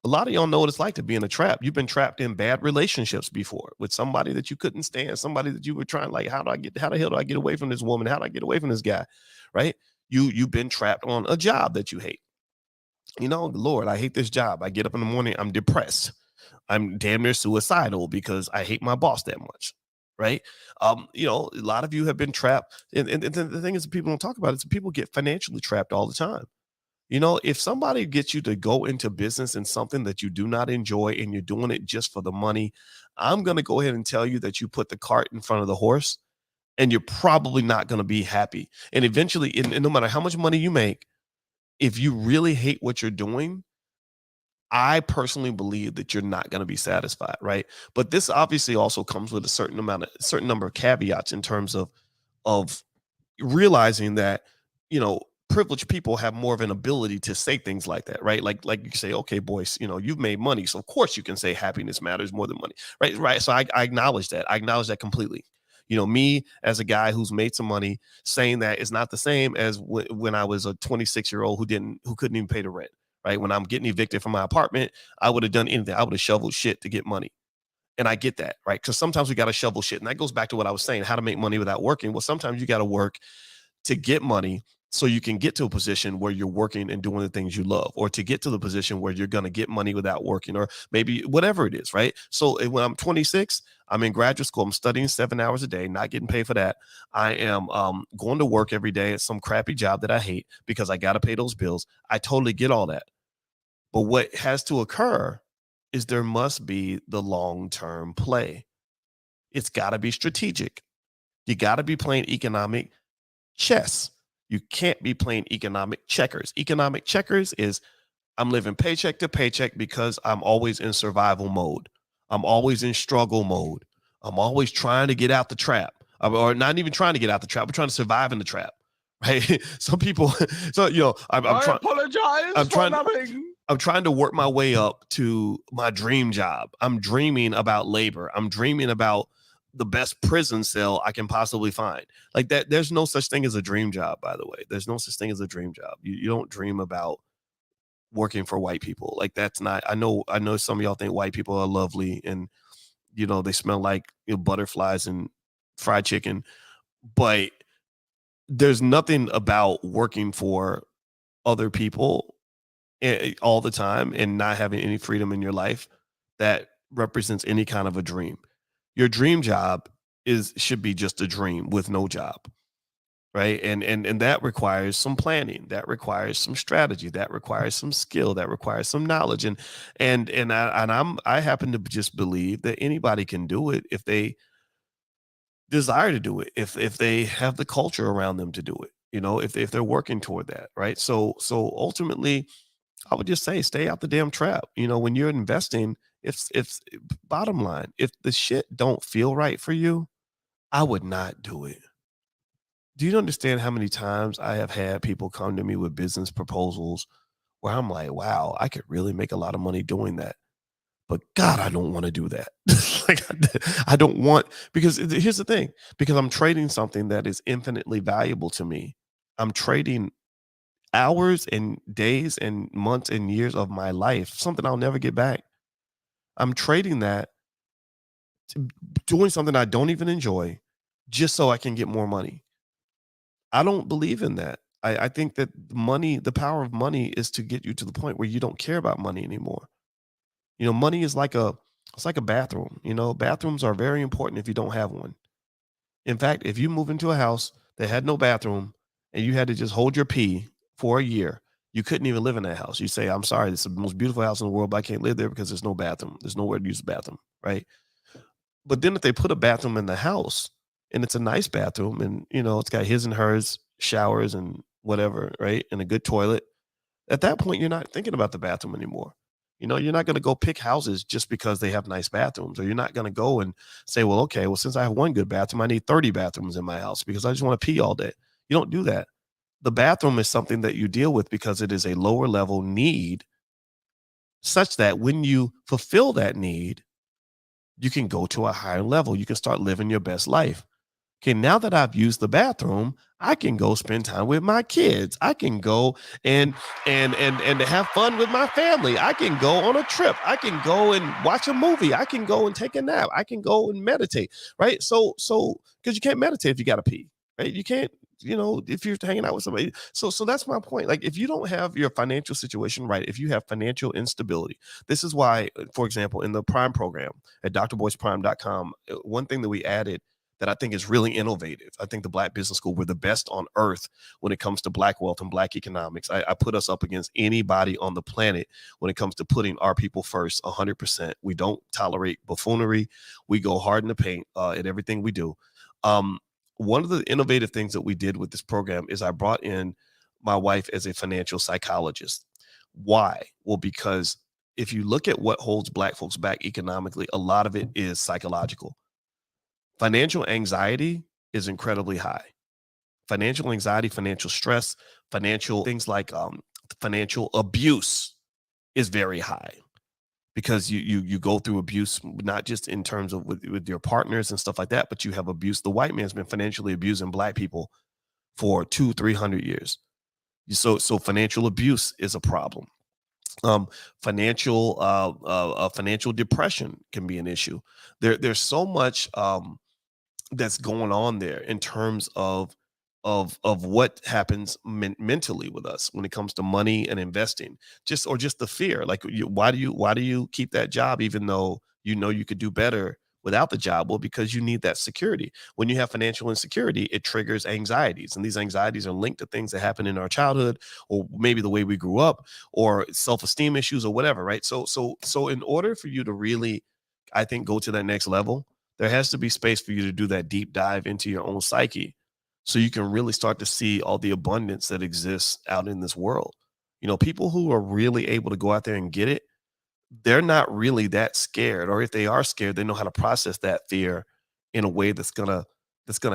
A lot of y'all know what it's like to be in a trap. You've been trapped in bad relationships before with somebody that you couldn't stand, somebody that you were trying, like, how the hell do I get away from this woman? How do I get away from this guy? Right? You've been trapped on a job that you hate. Lord, I hate this job. I get up in the morning, I'm depressed. I'm damn near suicidal because I hate my boss that much. right? You know, a lot of you have been trapped. And the thing is, people don't talk about it. So people get financially trapped all the time. You know, if somebody gets you to go into business in something that you do not enjoy and you're doing it just for the money, I'm going to go ahead and tell you that you put the cart in front of the horse and you're probably not going to be happy. And eventually, and no matter how much money you make, if you really hate what you're doing, I personally believe that you're not going to be satisfied, right? But this obviously also comes with a certain number of caveats in terms of realizing that, you know, privileged people have more of an ability to say things like that, right? Like you say, okay, Boyce, you know, you've made money, so of course you can say happiness matters more than money, right? Right. So I acknowledge that. I acknowledge that completely. You know, me as a guy who's made some money, saying that is not the same as when I was a 26-year-old who couldn't even pay the rent. Right. When I'm getting evicted from my apartment, I would have done anything. I would have shoveled shit to get money. And I get that, right? Because sometimes we got to shovel shit. And that goes back to what I was saying, how to make money without working. Well, sometimes you got to work to get money so you can get to a position where you're working and doing the things you love, or to get to the position where you're going to get money without working, or maybe whatever it is, right? So when I'm 26, I'm in graduate school, I'm studying 7 hours a day, not getting paid for that. I am going to work every day at some crappy job that I hate because I got to pay those bills. I totally get all that. But what has to occur is there must be the long-term play. It's got to be strategic. You got to be playing economic chess. You can't be playing economic checkers. Economic checkers is I'm living paycheck to paycheck because I'm always in survival mode. I'm always in struggle mode. I'm always trying to get out the trap, or not even trying to get out the trap, but trying to survive in the trap. Right? Some people, so you know, I apologize for nothing. I'm trying to work my way up to my dream job. I'm dreaming about labor. I'm dreaming about the best prison cell I can possibly find. Like that, there's no such thing as a dream job, by the way. There's no such thing as a dream job. You don't dream about working for white people. Like that's not, I know some of y'all think white people are lovely and, you know, they smell like, you know, butterflies and fried chicken, but there's nothing about working for other people all the time and not having any freedom in your life that represents any kind of a dream. Your dream job should be just a dream with no job, right? And that requires some planning, that requires some strategy, that requires some skill, that requires some knowledge, and I happen to just believe that anybody can do it if they desire to do it, if they have the culture around them to do it, you know, if they're working toward that, right? So ultimately, I would just say stay out the damn trap. You know, when you're investing, if bottom line, if the shit don't feel right for you, I would not do it. Do you understand how many times I have had people come to me with business proposals where I'm like, wow, I could really make a lot of money doing that. But God, I don't want to do that. Like I don't want, because here's the thing, because I'm trading something that is infinitely valuable to me. I'm trading hours and days and months and years of my life, something I'll never get back. I'm trading that to doing something I don't even enjoy just so I can get more money. I don't believe in that. I think that money, the power of money is to get you to the point where you don't care about money anymore. You know, money is it's like a bathroom. You know, bathrooms are very important if you don't have one. In fact, if you move into a house that had no bathroom and you had to just hold your pee for a year, you couldn't even live in that house. You say, I'm sorry, this is the most beautiful house in the world, but I can't live there because there's no bathroom. There's nowhere to use the bathroom, right? But then if they put a bathroom in the house and it's a nice bathroom and, you know, it's got his and hers showers and whatever, right? And a good toilet, at that point, you're not thinking about the bathroom anymore. You know, you're not going to go pick houses just because they have nice bathrooms, or you're not going to go and say, well, okay, well, since I have one good bathroom, I need 30 bathrooms in my house because I just want to pee all day. You don't do that. The bathroom is something that you deal with because it is a lower level need, such that when you fulfill that need, you can go to a higher level. You can start living your best life. Okay, now that I've used the bathroom, I can go spend time with my kids. I can go and have fun with my family. I can go on a trip. I can go and watch a movie. I can go and take a nap. I can go and meditate, right? So because you can't meditate if you got to pee, right? You can't if you're hanging out with somebody. So that's my point. Like, if you don't have your financial situation right, if you have financial instability, this is why, for example, in the Prime program at drboyceprime.com, one thing that we added that I think is really innovative. I think the Black Business School, we're the best on earth when it comes to Black wealth and Black economics. I put us up against anybody on the planet when it comes to putting our people first 100%. We don't tolerate buffoonery. We go hard in the paint at everything we do. One of the innovative things that we did with this program is I brought in my wife as a financial psychologist. Why? Well, because if you look at what holds Black folks back economically, a lot of it is psychological. Financial anxiety is incredibly high. Financial anxiety, financial stress, financial things like financial abuse is very high, because you go through abuse, not just in terms of with your partners and stuff like that, but you have abuse. The white man's been financially abusing Black people for 200-300 years. So financial abuse is a problem. Financial depression can be an issue. There's so much that's going on there in terms of what happens mentally with us when it comes to money and investing, just the fear. Like, why do you keep that job even though you could do better without the job? Well, because you need that security. When you have financial insecurity, it triggers anxieties, and these anxieties are linked to things that happen in our childhood, or maybe the way we grew up, or self-esteem issues, or whatever, right? So in order for you to really, I think, go to that next level, there has to be space for you to do that deep dive into your own psyche, so you can really start to see all the abundance that exists out in this world. People who are really able to go out there and get it, they're not really that scared, or if they are scared, they know how to process that fear in a way that's gonna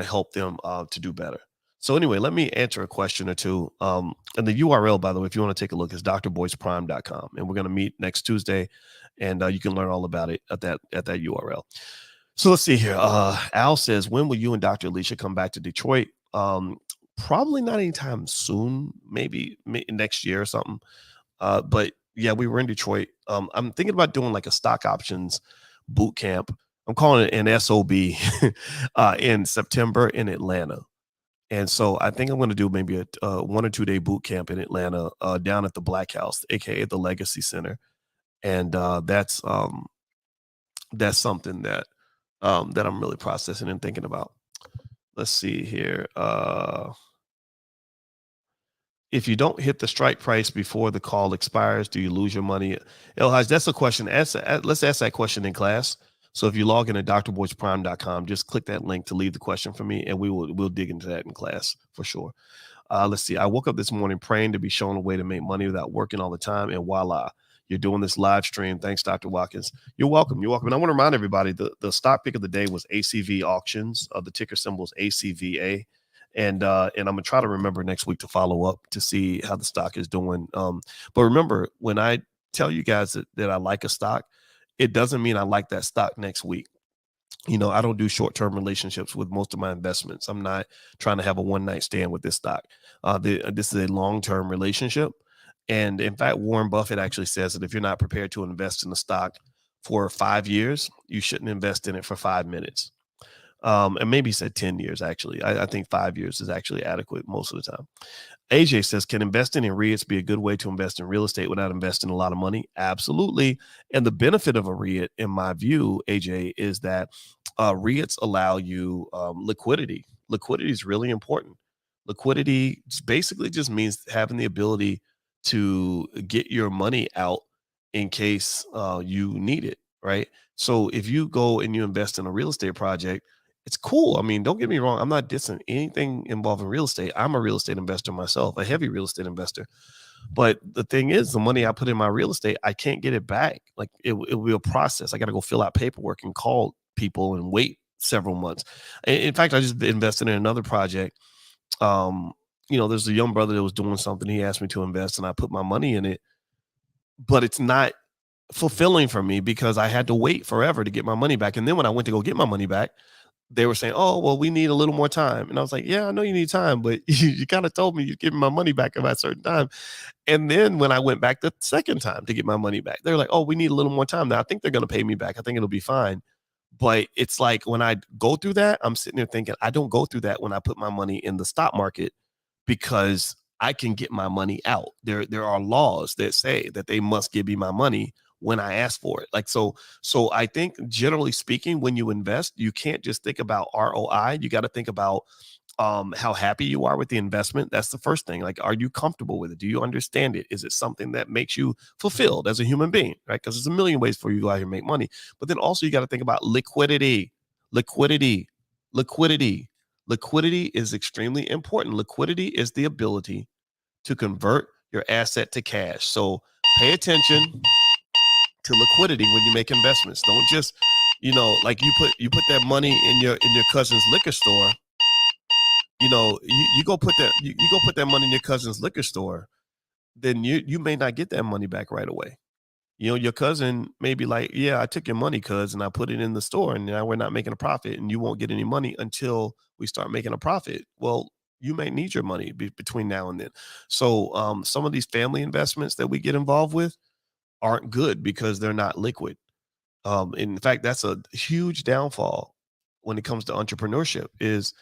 help them to do better. So anyway, let me answer a question or two. And the URL, by the way, if you want to take a look, is drboyceprime.com, and we're gonna meet next Tuesday, and you can learn all about it at that URL. So let's see here. Al says, when will you and Dr. Alicia come back to Detroit? Probably not anytime soon, maybe next year or something. But yeah, we were in Detroit. I'm thinking about doing like a stock options boot camp. I'm calling it an SOB in September in Atlanta. And so I think I'm going to do maybe a 1 or 2 day boot camp in Atlanta, down at the Black House, aka the Legacy Center. And that's something that I'm really processing and thinking about. Let's see here. If you don't hit the strike price before the call expires, do you lose your money? Elhaj, that's a question. Let's ask that question in class. So if you log in at drboyceprime.com, just click that link to leave the question for me, and we'll dig into that in class for sure. Let's see. I woke up this morning praying to be shown a way to make money without working all the time, and voila, you're doing this live stream. Thanks, Dr. Watkins. You're welcome. You're welcome. And I want to remind everybody, the stock pick of the day was ACV Auctions. The ticker symbol is ACVA. And I'm gonna try to remember next week to follow up to see how the stock is doing. But remember, when I tell you guys that I like a stock, it doesn't mean I like that stock next week. I don't do short-term relationships with most of my investments. I'm not trying to have a one-night stand with this stock. This is a long-term relationship. And in fact, Warren Buffett actually says that if you're not prepared to invest in the stock for 5 years, you shouldn't invest in it for 5 minutes. And maybe he said 10 years, actually. I think 5 years is actually adequate most of the time. AJ says, can investing in REITs be a good way to invest in real estate without investing a lot of money? Absolutely. And the benefit of a REIT, in my view, AJ, is that REITs allow you liquidity. Liquidity is really important. Liquidity basically just means having the ability to get your money out in case you need it, right? So if you go and you invest in a real estate project, it's cool. I mean, don't get me wrong. I'm not dissing anything involving real estate. I'm a real estate investor myself, a heavy real estate investor. But the thing is, the money I put in my real estate, I can't get it back. Like it will be a process. I got to go fill out paperwork and call people and wait several months. In fact, I just invested in another project. There's a young brother that was doing something. He asked me to invest, and I put my money in it. But it's not fulfilling for me because I had to wait forever to get my money back. And then when I went to go get my money back, they were saying, oh, well, we need a little more time. And I was like, yeah, I know you need time, but you kind of told me you'd give me my money back at a certain time. And then when I went back the second time to get my money back, they were like, oh, we need a little more time. Now I think they're going to pay me back. I think it'll be fine. But it's like when I go through that, I'm sitting there thinking, I don't go through that when I put my money in the stock market, because I can get my money out. There are laws that say that they must give me my money when I ask for it. Like, so I think generally speaking, when you invest, you can't just think about ROI. You got to think about how happy you are with the investment. That's the first thing. Like, are you comfortable with it? Do you understand it? Is it something that makes you fulfilled as a human being, right? Because there's a million ways for you to go out here and make money. But then also you got to think about liquidity. Liquidity is extremely important. Liquidity is the ability to convert your asset to cash. So pay attention to liquidity when you make investments. Don't just, like you put that money in your cousin's liquor store. You go put that money in your cousin's liquor store, then you may not get that money back right away. Your cousin may be like, yeah, I took your money, cuz, and I put it in the store, and now we're not making a profit, and you won't get any money until we start making a profit. Well, you may need your money between now and then. So some of these family investments that we get involved with aren't good because they're not liquid. In fact, that's a huge downfall when it comes to entrepreneurship, is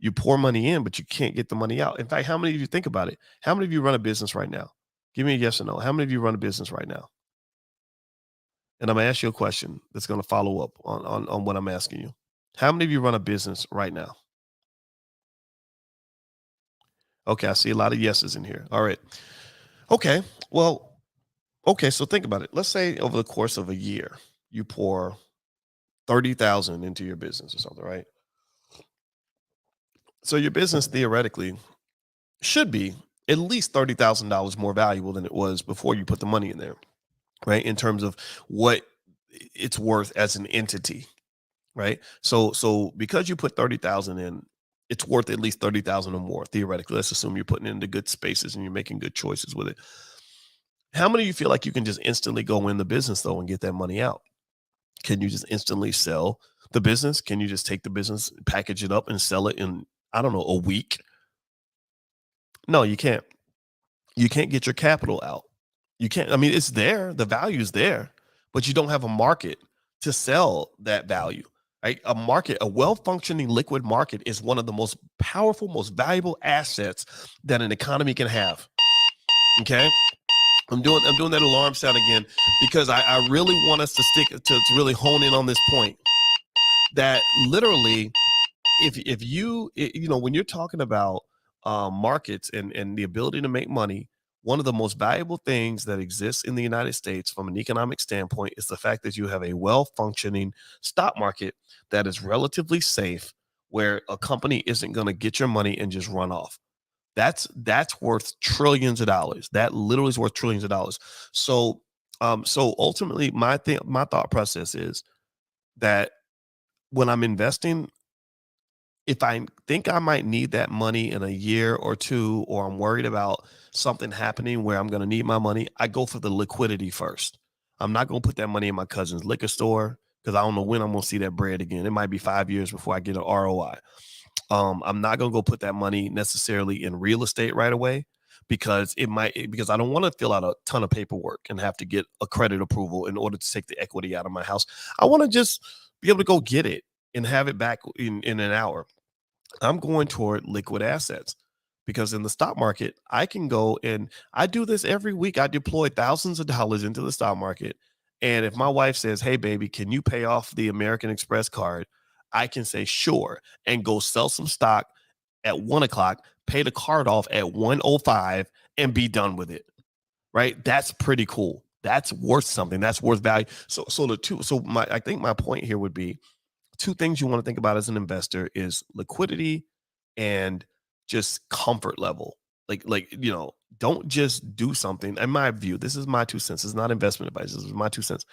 you pour money in, but you can't get the money out. In fact, how many of you, think about it? How many of you run a business right now? Give me a yes or no. How many of you run a business right now? And I'm going to ask you a question that's going to follow up on what I'm asking you. How many of you run a business right now? Okay, I see a lot of yeses in here. All right. Okay, well, so think about it. Let's say over the course of a year, you pour 30,000 into your business or something, right? So your business theoretically should be at least $30,000 more valuable than it was before you put the money in there, right? In terms of what it's worth as an entity, right? So because you put 30,000 in, it's worth at least 30,000 or more theoretically. Let's assume you're putting it into good spaces and you're making good choices with it. How many of you feel like you can just instantly go in the business though and get that money out? Can you just instantly sell the business? Can you just take the business, package it up, and sell it in, I don't know, a week? No, you can't. You can't get your capital out. You can't. I mean, it's there. The value is there, but you don't have a market to sell that value. Right? A well-functioning liquid market is one of the most powerful, most valuable assets that an economy can have. Okay. I'm doing that alarm sound again because I really want us to stick to really hone in on this point, that literally, if you when you're talking about markets and the ability to make money, one of the most valuable things that exists in the United States from an economic standpoint is the fact that you have a well-functioning stock market that is relatively safe, where a company isn't going to get your money and just run off. That's worth trillions of dollars. That literally is worth trillions of dollars. So ultimately, my thought process is that when I'm investing, if I think I might need that money in a year or two, or I'm worried about something happening where I'm going to need my money, I go for the liquidity first. I'm not going to put that money in my cousin's liquor store because I don't know when I'm going to see that bread again. It might be 5 years before I get an ROI. I'm not going to go put that money necessarily in real estate right away because I don't want to fill out a ton of paperwork and have to get a credit approval in order to take the equity out of my house. I want to just be able to go get it and have it back in an hour. I'm going toward liquid assets because in the stock market, I can go, and I do this every week. I deploy thousands of dollars into the stock market. And if my wife says, hey, baby, can you pay off the American Express card? I can say, sure, and go sell some stock at 1:00, pay the card off at 1:05 and be done with it. Right. That's pretty cool. That's worth something. That's worth value. I think my point here would be, two things you want to think about as an investor is liquidity and just comfort level. Don't just do something. In my view, this is my 2 cents. It's not investment advice. This is my 2 cents.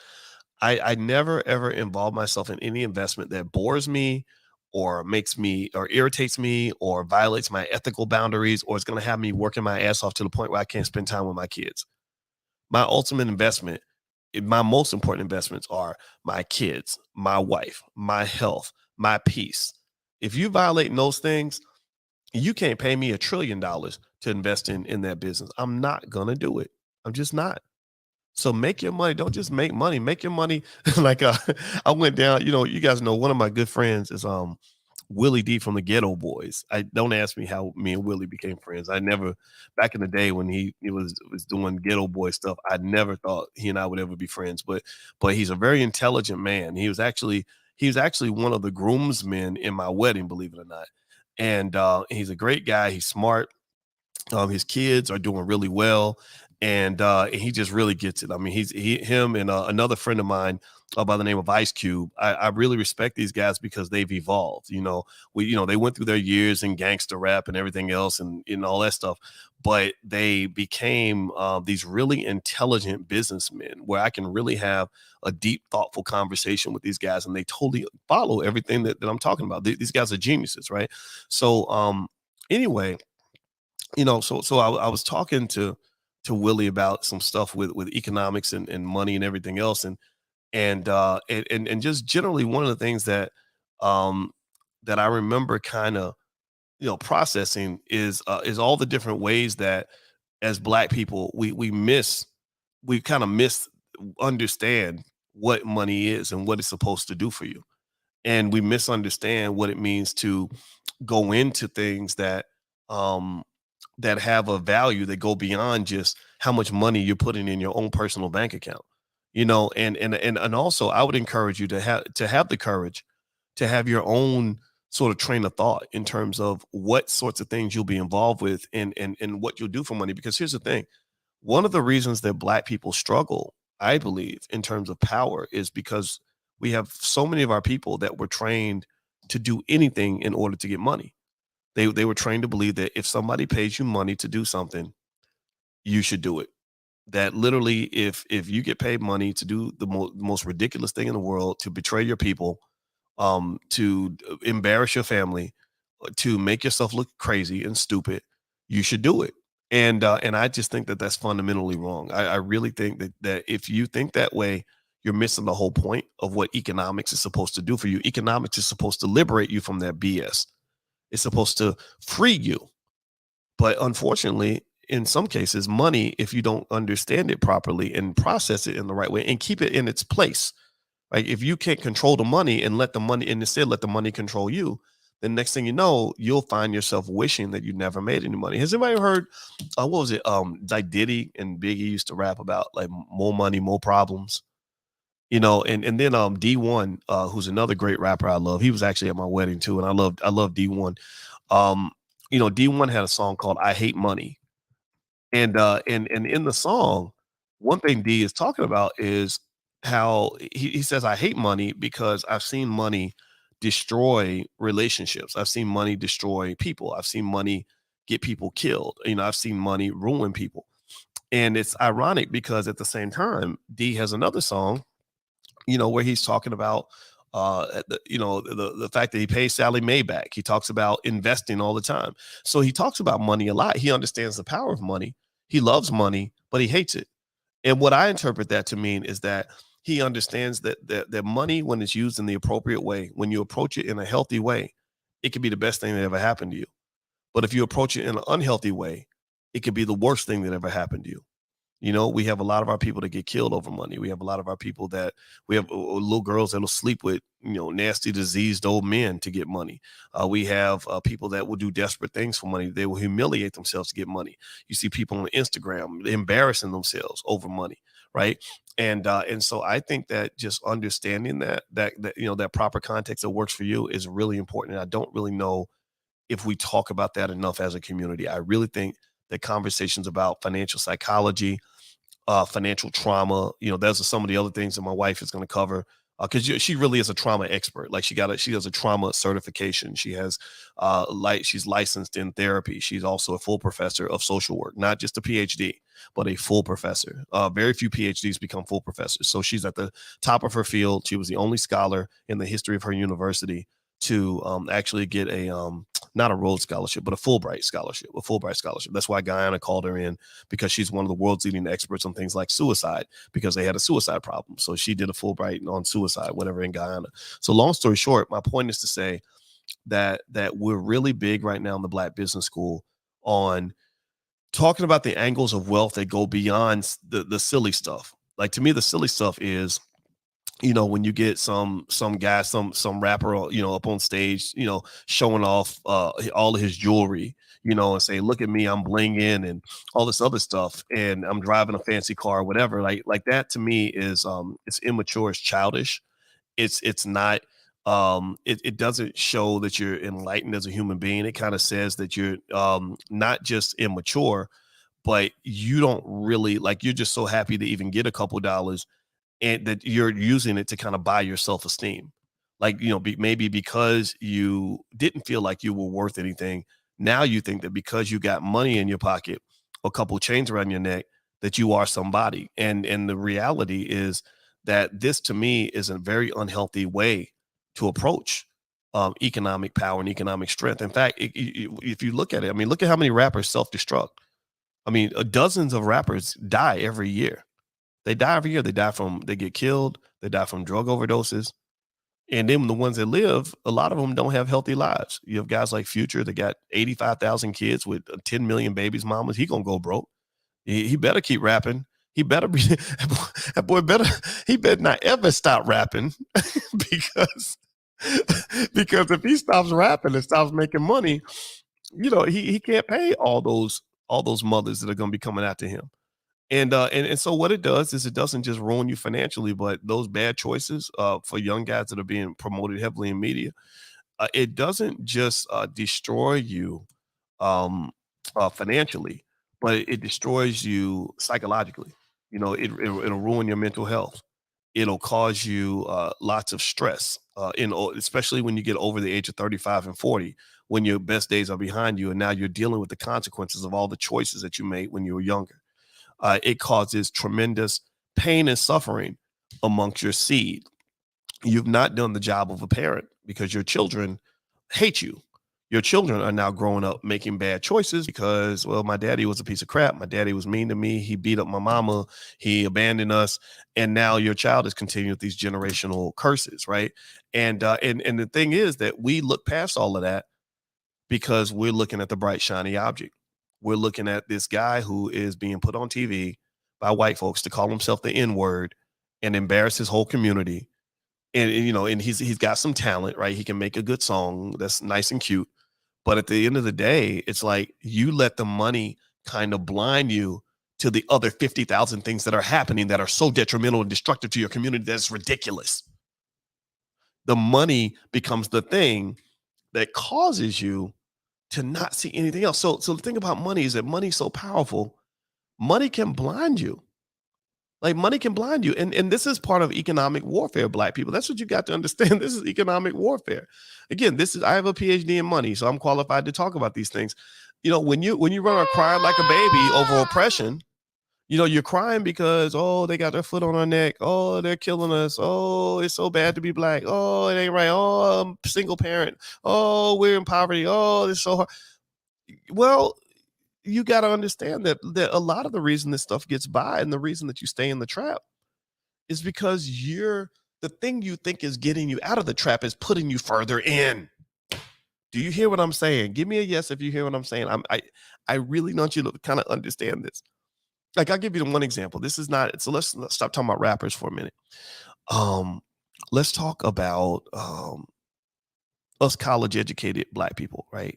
I never, ever involve myself in any investment that bores me or makes me or irritates me or violates my ethical boundaries, or it's going to have me working my ass off to the point where I can't spend time with my kids. My ultimate investment, my most important investments are my kids, my wife, my health, my peace. If you violate those things, you can't pay me $1 trillion to invest in that business. I'm not going to do it. I'm just not. So make your money. Don't just make money. Make your money. Like I went down. You guys know one of my good friends is Willie D from the Ghetto Boys. I don't ask me how me and Willie became friends. I never, back in the day when he was doing Ghetto Boy stuff, I never thought he and I would ever be friends. But he's a very intelligent man. He was actually one of the groomsmen in my wedding, believe it or not. And he's a great guy. He's smart. His kids are doing really well, and he just really gets it. I mean, him and another friend of mine by the name of Ice Cube. I really respect these guys because they've evolved. They went through their years in gangster rap and everything else, and all that stuff, but they became these really intelligent businessmen where I can really have a deep, thoughtful conversation with these guys, and they totally follow everything that I'm talking about. These guys are geniuses, right? So anyway. So I was talking to Willie about some stuff with economics and money and everything else, and just generally one of the things that that I remember kind of processing is all the different ways that as Black people we kind of misunderstand what money is and what it's supposed to do for you, and we misunderstand what it means to go into things that um that have a value that go beyond just how much money you're putting in your own personal bank account. And also I would encourage you to have the courage to have your own sort of train of thought in terms of what sorts of things you'll be involved with and what you'll do for money. Because here's the thing, one of the reasons that Black people struggle, I believe, in terms of power is because we have so many of our people that were trained to do anything in order to get money. They were trained to believe that if somebody pays you money to do something, you should do it. That literally, if you get paid money to do the most ridiculous thing in the world, to betray your people, to embarrass your family, to make yourself look crazy and stupid, you should do it. And I just think that that's fundamentally wrong. I really think that if you think that way, you're missing the whole point of what economics is supposed to do for you. Economics is supposed to liberate you from that BS. It's supposed to free you. But unfortunately, in some cases, money, if you don't understand it properly and process it in the right way and keep it in its place, like if you can't control the money and instead let the money control you, then next thing you know, you'll find yourself wishing that you never made any money. Has anybody heard, what was it? Like Diddy and Biggie used to rap about like more money, more problems. And then D1, who's another great rapper I love. He was actually at my wedding too, and I love D1. D1 had a song called "I Hate Money," and in the song, one thing D is talking about is how he says, "I hate money because I've seen money destroy relationships. I've seen money destroy people. I've seen money get people killed. I've seen money ruin people." And it's ironic because at the same time, D has another song where he's talking about the fact that he pays Sally Mae back. He talks about investing all the time. So he talks about money a lot. He understands the power of money. He loves money, but he hates it. And what I interpret that to mean is that he understands that money, when it's used in the appropriate way, when you approach it in a healthy way, it can be the best thing that ever happened to you. But if you approach it in an unhealthy way, it could be the worst thing that ever happened to you. We have a lot of our people that get killed over money. We have a lot of our people that we have little girls that'll sleep with, nasty, diseased old men to get money. We have people that will do desperate things for money. They will humiliate themselves to get money. You see people on Instagram embarrassing themselves over money, right? And so I think that just understanding that proper context that works for you is really important. And I don't really know if we talk about that enough as a community. I really think that conversations about financial psychology, financial trauma, those are some of the other things that my wife is going to cover, because she really is a trauma expert. Like she has a trauma certification. She has she's licensed in therapy. She's also a full professor of social work, not just a PhD, but a full professor. Very few PhDs become full professors. So she's at the top of her field. She was the only scholar in the history of her university to actually get a not a Rhodes Scholarship, but a Fulbright Scholarship. That's why Guyana called her in, because she's one of the world's leading experts on things like suicide, because they had a suicide problem. So she did a Fulbright on suicide, whatever, in Guyana. So long story short, my point is to say that we're really big right now in the Black Business School on talking about the angles of wealth that go beyond the silly stuff. Like, to me, the silly stuff is, when you get some guy, some rapper, up on stage, showing off all of his jewelry, and say, look at me, I'm blinging and all this other stuff, and I'm driving a fancy car, whatever. Like that to me is it's immature, it's childish. It's not it doesn't show that you're enlightened as a human being. It kind of says that you're not just immature, but you don't really, like, you're just so happy to even get a couple dollars, and that you're using it to kind of buy your self-esteem. Like, maybe because you didn't feel like you were worth anything, now you think that because you got money in your pocket, a couple chains around your neck, that you are somebody. And the reality is that this, to me, is a very unhealthy way to approach economic power and economic strength. In fact, if you look at it, I mean, look at how many rappers self-destruct. I mean, dozens of rappers die every year. They die every year. They get killed. They die from drug overdoses. And then the ones that live, a lot of them don't have healthy lives. You have guys like Future that got 85,000 kids with 10 million babies, mamas. He gonna go broke. He better keep rapping. He better be, that boy he better not ever stop rapping because if he stops rapping and stops making money, he can't pay all those mothers that are going to be coming after him. And so what it does is, it doesn't just ruin you financially, but those bad choices for young guys that are being promoted heavily in media, it doesn't just destroy you financially, but it destroys you psychologically. It'll ruin your mental health. It'll cause you lots of stress, especially when you get over the age of 35 and 40, when your best days are behind you, and now you're dealing with the consequences of all the choices that you made when you were younger. It causes tremendous pain and suffering amongst your seed. You've not done the job of a parent because your children hate you. Your children are now growing up making bad choices because, well, my daddy was a piece of crap. My daddy was mean to me. He beat up my mama. He abandoned us. And now your child is continuing with these generational curses, right? And the thing is that we look past all of that because we're looking at the bright, shiny object. We're looking at this guy who is being put on TV by white folks to call himself the N-word and embarrass his whole community. And he's got some talent, right? He can make a good song that's nice and cute. But at the end of the day, it's like you let the money kind of blind you to the other 50,000 things that are happening that are so detrimental and destructive to your community that's ridiculous. The money becomes the thing that causes you to not see anything else. So the thing about money is that money is so powerful. Money can blind you. Like, money can blind you. And this is part of economic warfare, Black people. That's what you got to understand. This is economic warfare. Again, I have a PhD in money, so I'm qualified to talk about these things. When you run around crying like a baby over oppression, you're crying because, oh, they got their foot on our neck. Oh, they're killing us. Oh, it's so bad to be Black. Oh, it ain't right. Oh, I'm single parent. Oh, we're in poverty. Oh, it's so hard. Well, you got to understand that a lot of the reason this stuff gets by and the reason that you stay in the trap is because the thing you think is getting you out of the trap is putting you further in. Do you hear what I'm saying? Give me a yes if you hear what I'm saying. I really want you to kind of understand this. Like, I'll give you one example. This is not, so let's stop talking about rappers for a minute. Let's talk about us college educated Black people, right?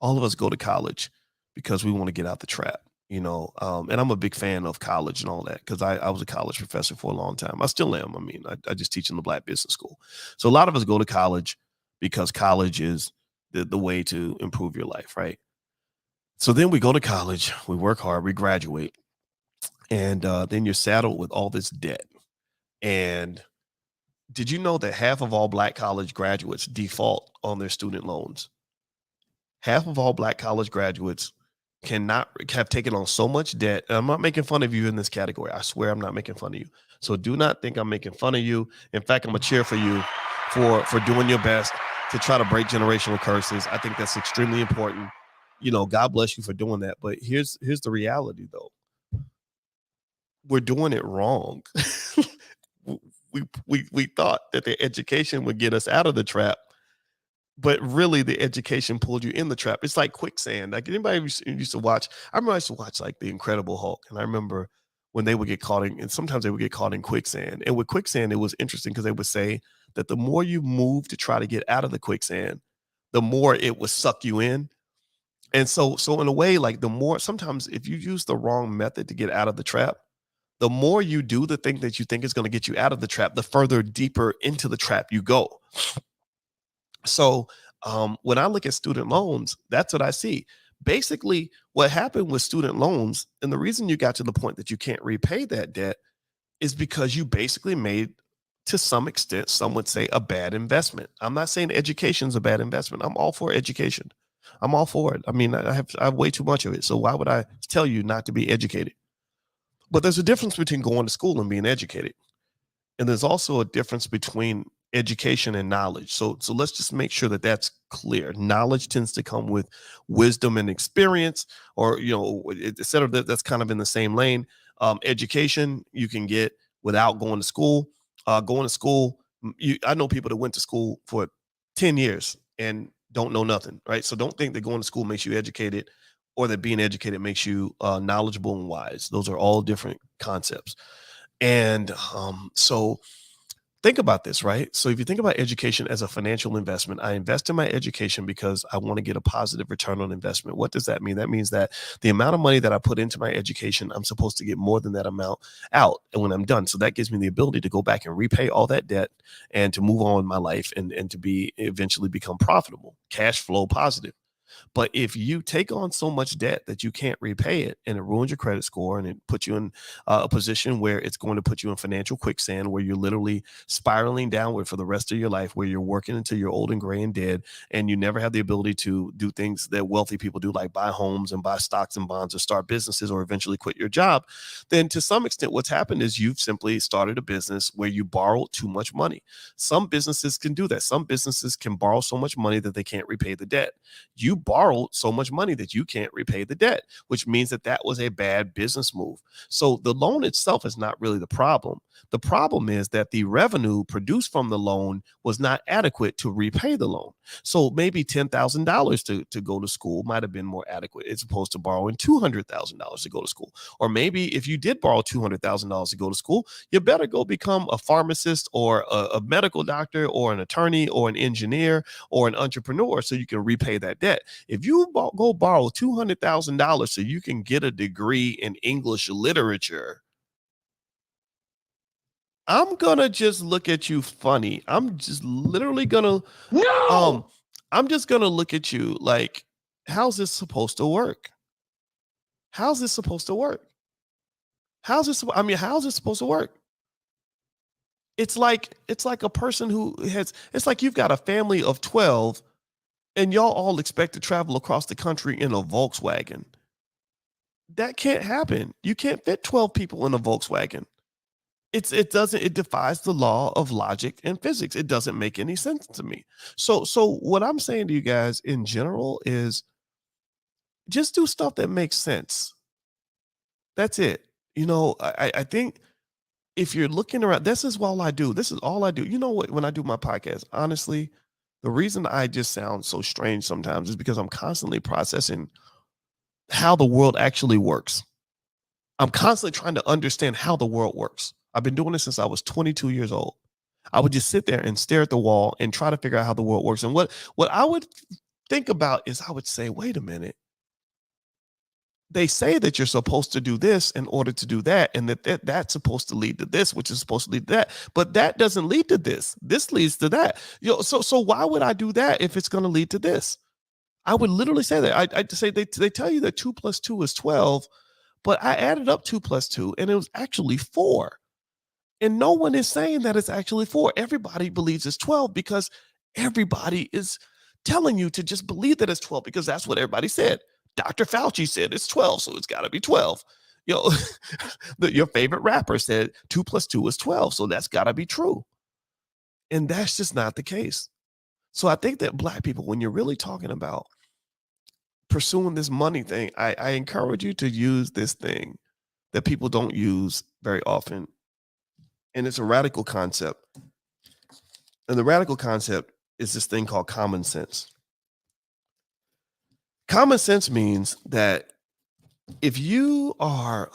All of us go to college because we want to get out the trap, and I'm a big fan of college and all that because I was a college professor for a long time. I still am. I mean, I just teach in the Black business school. So a lot of us go to college because college is the way to improve your life, right? So then we go to college, we work hard, we graduate, and then you're saddled with all this debt. And did you know that half of all Black college graduates default on their student loans? Half of all Black college graduates have taken on so much debt. And I'm not making fun of you in this category. I swear I'm not making fun of you. So do not think I'm making fun of you. In fact, I'm gonna cheer for you for doing your best to try to break generational curses. I think that's extremely important. God bless you for doing that. But here's the reality, though. We're doing it wrong. we thought that the education would get us out of the trap. But really, the education pulled you in the trap. It's like quicksand. Like, anybody used to watch, I remember I used to watch like The Incredible Hulk. And I remember when they would get caught in, and sometimes they would get caught in quicksand. And with quicksand, it was interesting because they would say that the more you move to try to get out of the quicksand, the more it would suck you in. And so in a way, like the more, sometimes if you use the wrong method to get out of the trap, the more you do the thing that you think is going to get you out of the trap, the further deeper into the trap you go. So when I look at student loans, that's what I see. Basically, what happened with student loans, and the reason you got to the point that you can't repay that debt is because you basically made, to some extent, some would say, a bad investment. I'm not saying education is a bad investment. I'm all for education. I'm all for it. I mean, I have way too much of it. So why would I tell you not to be educated? But there's a difference between going to school and being educated. And there's also a difference between education and knowledge. So let's just make sure that that's clear. Knowledge tends to come with wisdom and experience, or, et cetera. That's kind of in the same lane. Education you can get without going to school. Going to school, I know people that went to school for 10 years and don't know nothing, right? So don't think that going to school makes you educated, or that being educated makes you knowledgeable and wise. Those are all different concepts. And so think about this, right? So if you think about education as a financial investment, I invest in my education because I want to get a positive return on investment. What does that mean? That means that the amount of money that I put into my education, I'm supposed to get more than that amount out and when I'm done. So that gives me the ability to go back and repay all that debt and to move on in my life and to eventually become profitable, cash flow positive. But if you take on so much debt that you can't repay it, and it ruins your credit score, and it puts you in a position where it's going to put you in financial quicksand, where you're literally spiraling downward for the rest of your life, where you're working until you're old and gray and dead, and you never have the ability to do things that wealthy people do, like buy homes and buy stocks and bonds or start businesses or eventually quit your job, then to some extent what's happened is you've simply started a business where you borrowed too much money. Some businesses can do that. Some businesses can borrow so much money that they can't repay the debt. You borrowed so much money that you can't repay the debt, which means that was a bad business move. So the loan itself is not really the problem. The problem is that the revenue produced from the loan was not adequate to repay the loan. So maybe $10,000 to go to school might have been more adequate as opposed to borrowing $200,000 to go to school. Or maybe if you did borrow $200,000 to go to school, you better go become a pharmacist or a medical doctor or an attorney or an engineer or an entrepreneur so you can repay that debt. If you go borrow $200,000 so you can get a degree in English literature, I'm gonna just look at you funny. I'm just literally gonna I'm just gonna look at you like, how's this supposed to work? How's this supposed to work? How's this supposed to work? It's like a person it's like you've got a family of 12 and y'all all expect to travel across the country in a Volkswagen. That can't happen. You can't fit 12 people in a Volkswagen. It defies the law of logic and physics. It doesn't make any sense to me. So what I'm saying to you guys in general is just do stuff that makes sense. That's it. I think if you're looking around, this is all I do. This is all I do. You know what? When I do my podcast, honestly, the reason I just sound so strange sometimes is because I'm constantly processing how the world actually works. I'm constantly trying to understand how the world works. I've been doing this since I was 22 years old. I would just sit there and stare at the wall and try to figure out how the world works. And what I would think about is I would say, wait a minute. They say that you're supposed to do this in order to do that, and that's supposed to lead to this, which is supposed to lead to that. But that doesn't lead to this. This leads to that. So why would I do that if it's going to lead to this? I would literally say that. I'd say they tell you that 2 + 2 is 12, but I added up 2 + 2, and it was actually 4. And no one is saying that it's actually 4. Everybody believes it's 12 because everybody is telling you to just believe that it's 12 because that's what everybody said. Dr. Fauci said it's 12, so it's got to be 12. Your favorite rapper said 2 + 2 is 12, so that's got to be true. And that's just not the case. So I think that Black people, when you're really talking about pursuing this money thing, I encourage you to use this thing that people don't use very often. And it's a radical concept. And the radical concept is this thing called common sense. Common sense means that if you are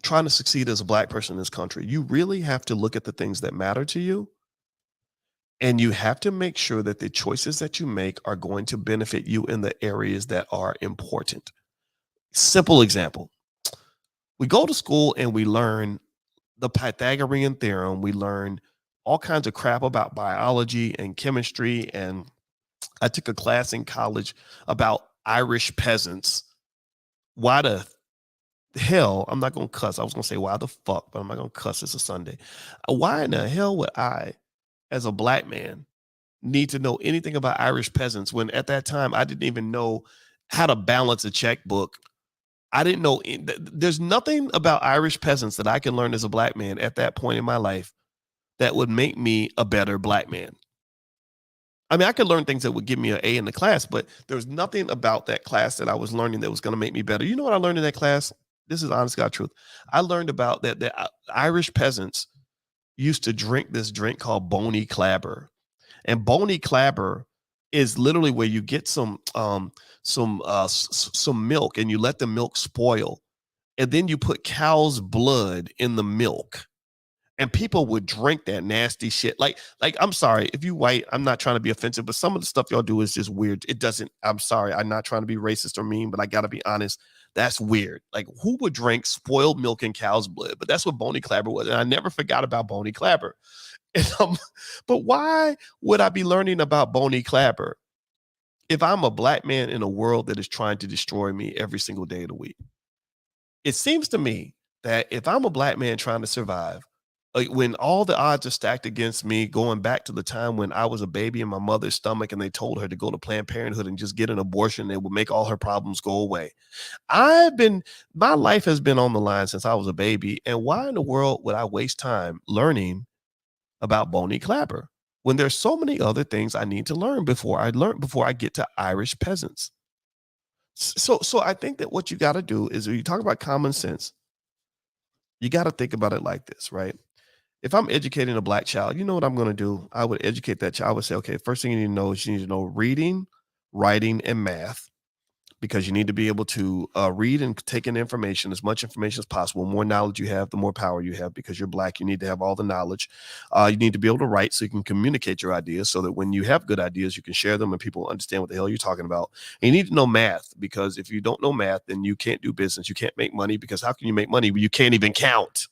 trying to succeed as a black person in this country, you really have to look at the things that matter to you. And you have to make sure that the choices that you make are going to benefit you in the areas that are important. Simple example. We go to school and we learn the Pythagorean theorem. We learn all kinds of crap about biology and chemistry. And I took a class in college about Irish peasants. Why the hell, I'm not going to cuss. I was going to say, why the fuck, but I'm not going to cuss. It's a Sunday. Why in the hell would I, as a black man, need to know anything about Irish peasants when at that time I didn't even know how to balance a checkbook? I didn't know. There's nothing about Irish peasants that I can learn as a black man at that point in my life that would make me a better black man. I mean, I could learn things that would give me an A in the class, but there was nothing about that class that I was learning that was going to make me better. You know what I learned in that class? This is honest God truth. I learned about that the Irish peasants used to drink this drink called Boney Clabber. And Boney Clabber is literally where you get some milk and you let the milk spoil, and then you put cow's blood in the milk, and people would drink that nasty shit. Like I'm sorry if you white, I'm not trying to be offensive, but some of the stuff y'all do is just weird. It doesn't. I'm sorry, I'm not trying to be racist or mean, but I got to be honest. That's weird. Like, who would drink spoiled milk and cow's blood? But that's what Boney Clabber was, and I never forgot about Boney Clabber. But why would I be learning about Boney Clabber if I'm a black man in a world that is trying to destroy me every single day of the week? It seems to me that if I'm a black man trying to survive, when all the odds are stacked against me, going back to the time when I was a baby in my mother's stomach and they told her to go to Planned Parenthood and just get an abortion, it would make all her problems go away. My life has been on the line since I was a baby. And why in the world would I waste time learning about Boney Clabber when there's so many other things I need to learn before I get to Irish peasants? So I think that what you got to do is, when you talk about common sense, you got to think about it like this, right? If I'm educating a black child, you know what I'm going to do? I would educate that child. I would say, okay, first thing you need to know is you need to know reading, writing, and math, because you need to be able to read and take in information, as much information as possible. The more knowledge you have, the more power you have. Because you're black, you need to have all the knowledge. You need to be able to write so you can communicate your ideas, so that when you have good ideas, you can share them and people understand what the hell you're talking about. And you need to know math, because if you don't know math, then you can't do business. You can't make money, because how can you make money when you can't even count?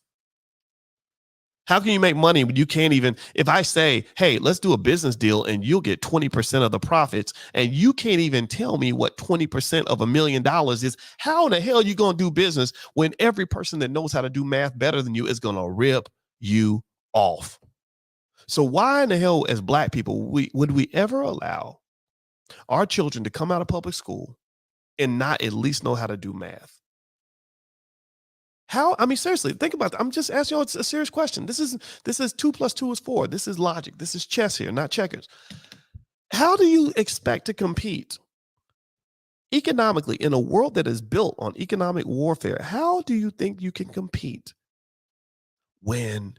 How can you make money when you can't even, if I say, hey, let's do a business deal and you'll get 20% of the profits, and you can't even tell me what 20% of $1 million is, how in the hell are you going to do business when every person that knows how to do math better than you is going to rip you off? So why in the hell, as black people, would we ever allow our children to come out of public school and not at least know how to do math? How? I mean, seriously, think about that. I'm just asking you a serious question. This is 2 + 2 is 4. This is logic. This is chess here, not checkers. How do you expect to compete economically in a world that is built on economic warfare? How do you think you can compete when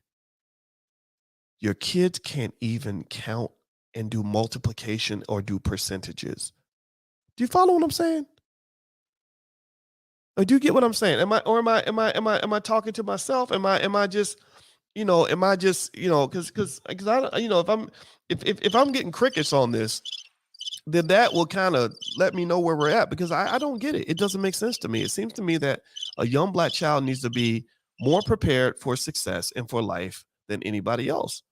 your kids can't even count and do multiplication or do percentages? Do you follow what I'm saying? Or do you get what I'm saying? Am I talking to myself? Am I just, because I don't, if I'm getting crickets on this, then that will kind of let me know where we're at, because I don't get it. It doesn't make sense to me. It seems to me that a young black child needs to be more prepared for success and for life than anybody else.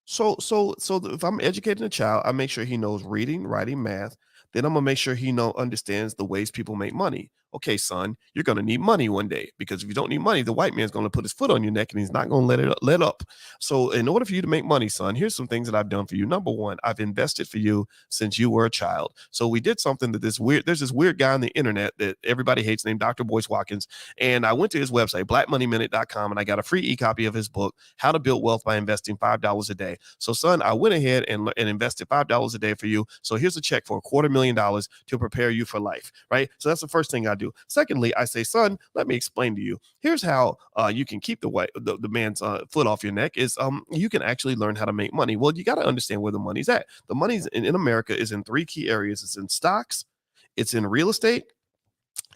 So if I'm educating a child, I make sure he knows reading, writing, math. Then I'm gonna make sure he understands the ways people make money. Okay, son, you're gonna need money one day, because if you don't need money, the white man's gonna put his foot on your neck and he's not gonna let up. So in order for you to make money, son, here's some things that I've done for you. Number one, I've invested for you since you were a child. So we did something that there's this weird guy on the internet that everybody hates named Dr. Boyce Watkins. And I went to his website, blackmoneyminute.com, and I got a free e-copy of his book, How to Build Wealth by Investing $5 a Day. So son, I went ahead and invested $5 a day for you. So here's a check for $250,000 to prepare you for life, right? So that's the first thing I do. Secondly, I say, son, let me explain to you. Here's how you can keep the man's foot off your neck is you can actually learn how to make money. Well, you got to understand where the money's at. The money's in America is in 3 key areas. It's in stocks, it's in real estate,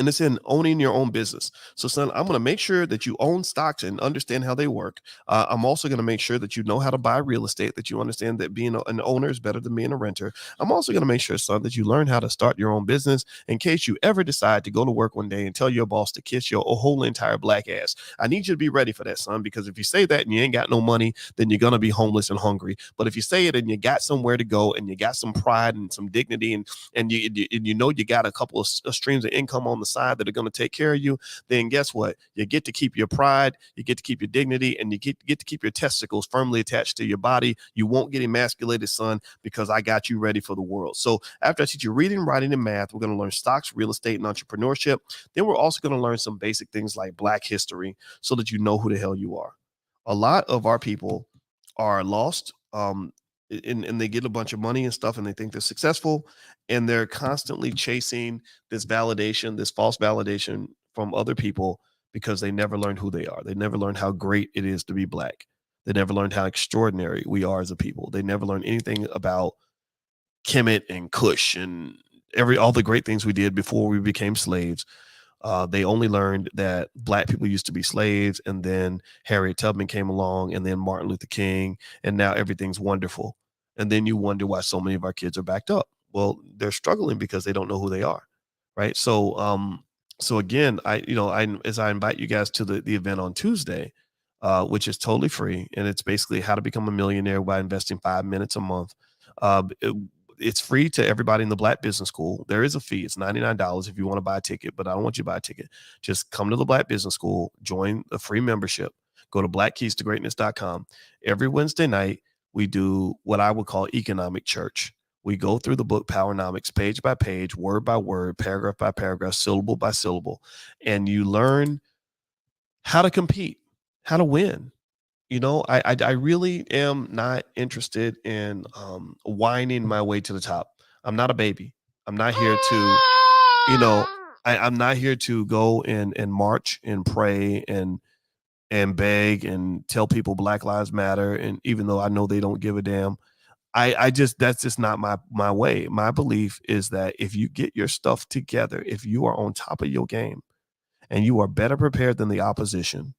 And it's in owning your own business. So, son, I'm going to make sure that you own stocks and understand how they work. I'm also going to make sure that you know how to buy real estate, that you understand that being an owner is better than being a renter. I'm also going to make sure, son, that you learn how to start your own business in case you ever decide to go to work one day and tell your boss to kiss your whole entire black ass. I need you to be ready for that, son, because if you say that and you ain't got no money, then you're going to be homeless and hungry. But if you say it and you got somewhere to go and you got some pride and some dignity and you know you got a couple of streams of income on the side that are going to take care of you, then guess what? You get to keep your pride, you get to keep your dignity, and you get to keep your testicles firmly attached to your body. You won't get emasculated, son, because I got you ready for the world. So after I teach you reading, writing, and math, we're going to learn stocks, real estate, and entrepreneurship. Then we're also going to learn some basic things like Black history so that you know who the hell you are. A lot of our people are lost. And they get a bunch of money and stuff and they think they're successful, and they're constantly chasing this validation, this false validation from other people, because they never learned who they are. They never learned how great it is to be Black. They never learned how extraordinary we are as a people. They never learned anything about Kemet and Kush and all the great things we did before we became slaves. They only learned that Black people used to be slaves, and then Harriet Tubman came along, and then Martin Luther King, and now everything's wonderful. And then you wonder why so many of our kids are backed up. Well, they're struggling because they don't know who they are, right? So, so again, as I invite you guys to the event on Tuesday, which is totally free, and it's basically how to become a millionaire by investing 5 minutes a month. It's free to everybody in the Black Business School. There is a fee. It's $99 if you want to buy a ticket, but I don't want you to buy a ticket. Just come to the Black Business School, join a free membership, go to blackkeystogreatness.com. Every Wednesday night, we do what I would call economic church. We go through the book Powernomics page by page, word by word, paragraph by paragraph, syllable by syllable, and you learn how to compete, how to win. You know, I really am not interested in whining my way to the top. I'm not a baby. I'm not here to, I'm not here to go and march and pray and beg and tell people Black Lives Matter. And even though I know they don't give a damn, that's just not my way. My belief is that if you get your stuff together, if you are on top of your game and you are better prepared than the opposition,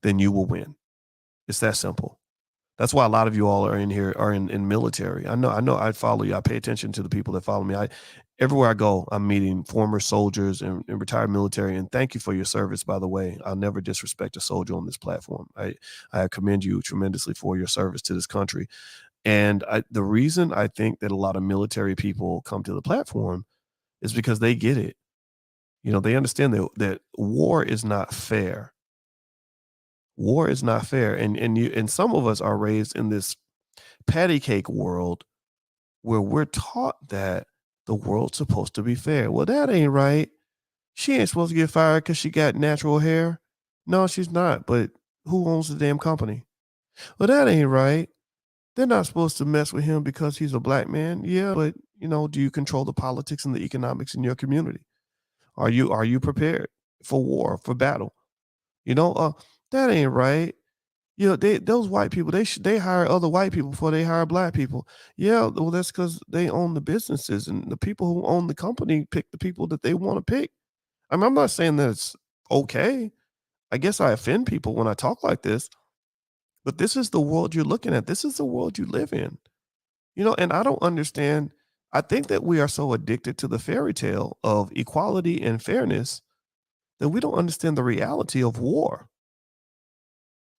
then you will win. It's that simple. That's why a lot of you all are in here, are in military. I know I follow you. I pay attention to the people that follow me. Everywhere I go, I'm meeting former soldiers and retired military. And thank you for your service, by the way. I'll never disrespect a soldier on this platform. I commend you tremendously for your service to this country. And the reason I think that a lot of military people come to the platform is because they get it. You know, they understand that war is not fair. War is not fair. And some of us are raised in this patty cake world where we're taught that the world's supposed to be fair. Well, that ain't right. She ain't supposed to get fired because she got natural hair. No, she's not. But who owns the damn company? Well, that ain't right. They're not supposed to mess with him because he's a Black man. Yeah, but do you control the politics and the economics in your community? Are you prepared for war, for battle? That ain't right. Those white people, they hire other white people before they hire Black people. Yeah, well, that's because they own the businesses, and the people who own the company pick the people that they want to pick. I mean, I'm not saying that it's okay. I guess I offend people when I talk like this, but this is the world you're looking at. This is the world you live in. And I don't understand. I think that we are so addicted to the fairy tale of equality and fairness that we don't understand the reality of war.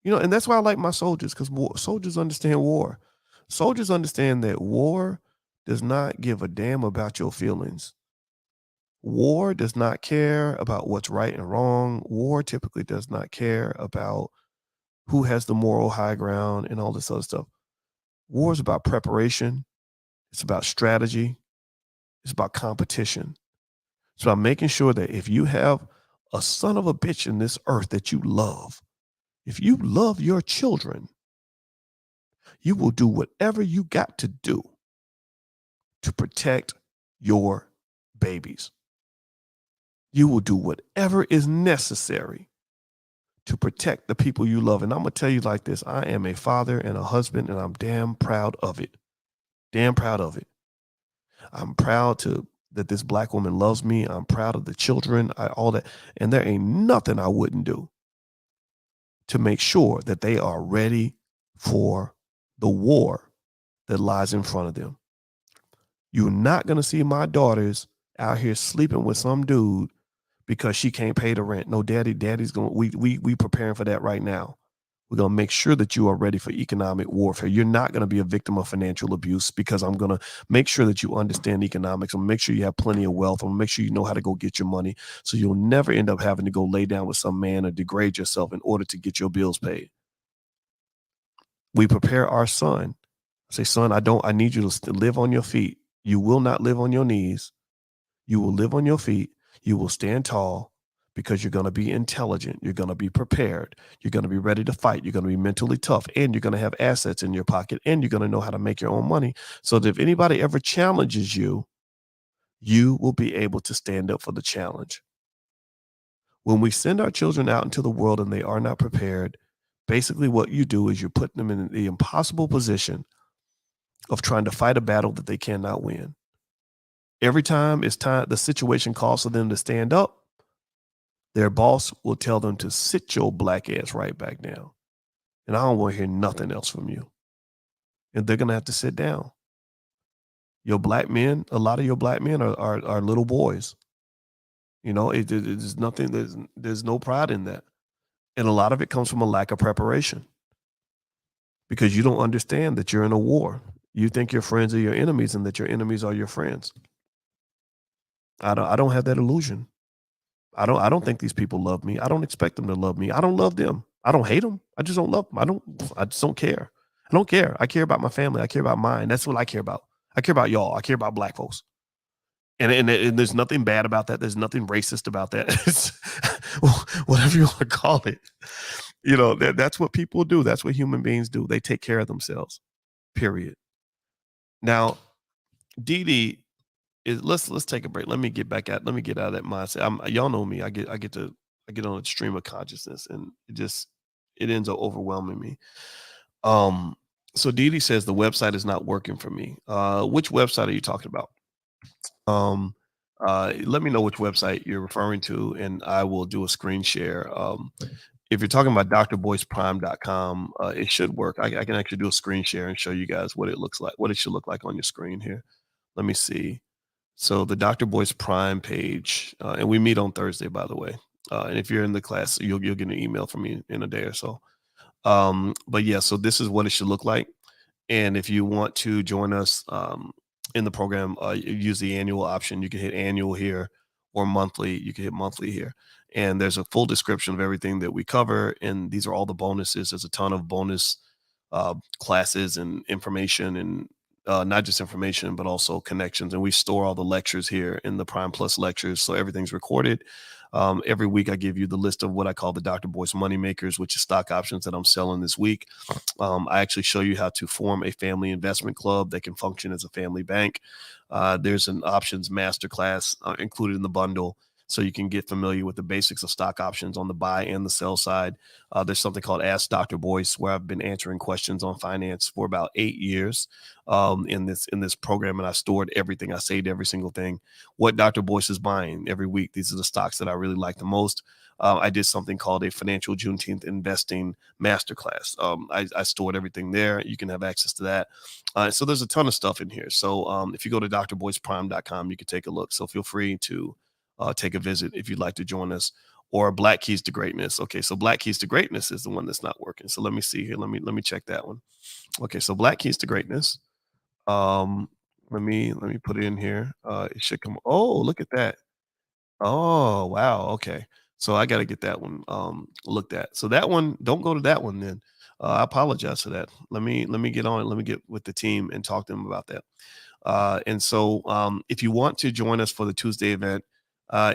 And that's why I like my soldiers, because soldiers understand war. Soldiers understand that war does not give a damn about your feelings. War does not care about what's right and wrong. War typically does not care about who has the moral high ground and all this other stuff. War is about preparation. It's about strategy. It's about competition. It's about making sure that if you have a son of a bitch in this earth that you love, if you love your children, you will do whatever you got to do to protect your babies. You will do whatever is necessary to protect the people you love. And I'm going to tell you like this. I am a father and a husband, and I'm damn proud of it. Damn proud of it. I'm proud to that this black woman loves me. I'm proud of the children, all that. And there ain't nothing I wouldn't do to make sure that they are ready for the war that lies in front of them. You're not going to see my daughters out here sleeping with some dude because she can't pay the rent. No, daddy's going, we preparing for that right now. We're going to make sure that you are ready for economic warfare. You're not going to be a victim of financial abuse because I'm going to make sure that you understand economics. I'm going to make sure you have plenty of wealth. I'm going to make sure you know how to go get your money so you'll never end up having to go lay down with some man or degrade yourself in order to get your bills paid. We prepare our son. Say, son, I need you to live on your feet. You will not live on your knees. You will live on your feet. You will stand tall because you're going to be intelligent. You're going to be prepared. You're going to be ready to fight. You're going to be mentally tough, and you're going to have assets in your pocket, and you're going to know how to make your own money so that if anybody ever challenges you, you will be able to stand up for the challenge. When we send our children out into the world and they are not prepared, basically what you do is you're putting them in the impossible position of trying to fight a battle that they cannot win. Every time the situation calls for them to stand up, their boss will tell them to sit your black ass right back down. And I don't want to hear nothing else from you. And they're going to have to sit down. Your black men, a lot of your black men are little boys. You know, there's nothing, there's no pride in that. And a lot of it comes from a lack of preparation because you don't understand that you're in a war. You think your friends are your enemies and that your enemies are your friends. I don't have that illusion. I don't think these people love me. I don't expect them to love me. I don't love them. I don't hate them. I just don't love them. I just don't care. I don't care. I care about my family. I care about mine. That's what I care about. I care about y'all. I care about black folks. And there's nothing bad about that. There's nothing racist about that. It's, whatever you want to call it. You know, that's what people do. That's what human beings do. They take care of themselves. Period. Now, Dee Dee, let's take a break. Let me get out of that mindset. Y'all know me. I get on a stream of consciousness, and it ends up overwhelming me. So Dee Dee says the website is not working for me. Which website are you talking about? Let me know which website you're referring to, and I will do a screen share. If you're talking about drboyceprime.com, it should work. I can actually do a screen share and show you guys what it looks like, what it should look like on your screen here. Let me see. So the Dr. Boyce Prime page, and we meet on Thursday, by the way. And if you're in the class, you'll get an email from me in a day or so. But yeah, so this is what it should look like. And if you want to join us in the program, use the annual option. You can hit annual here or monthly. You can hit monthly here. And there's a full description of everything that we cover. And these are all the bonuses. There's a ton of bonus classes and information, and not just information, but also connections. And we store all the lectures here in the Prime Plus lectures. So everything's recorded. Every week I give you the list of what I call the Dr. Boyce Money Makers, which is stock options that I'm selling this week. I actually show you how to form a family investment club that can function as a family bank. There's an options masterclass included in the bundle, so you can get familiar with the basics of stock options on the buy and the sell side. There's something called Ask Dr. Boyce, where I've been answering questions on finance for about 8 years in this program, and I stored everything. I saved every single thing. What Dr. Boyce is buying every week. These are the stocks that I really like the most. I did something called a financial Juneteenth investing masterclass. I stored everything there. You can have access to that. So there's a ton of stuff in here. So if you go to drboyceprime.com, you can take a look. So feel free to take a visit if you'd like to join us. Or Black Keys to Greatness. Okay, so Black Keys to Greatness is the one that's not working. So let me see here. Let me check that one. Okay, so Black Keys to Greatness. Let me put it in here. It should come. Oh, look at that. Oh, wow. Okay. So I got to get that one looked at. So that one, don't go to that one then. I apologize for that. Let me get on it. Let me get with the team and talk to them about that. And so if you want to join us for the Tuesday event,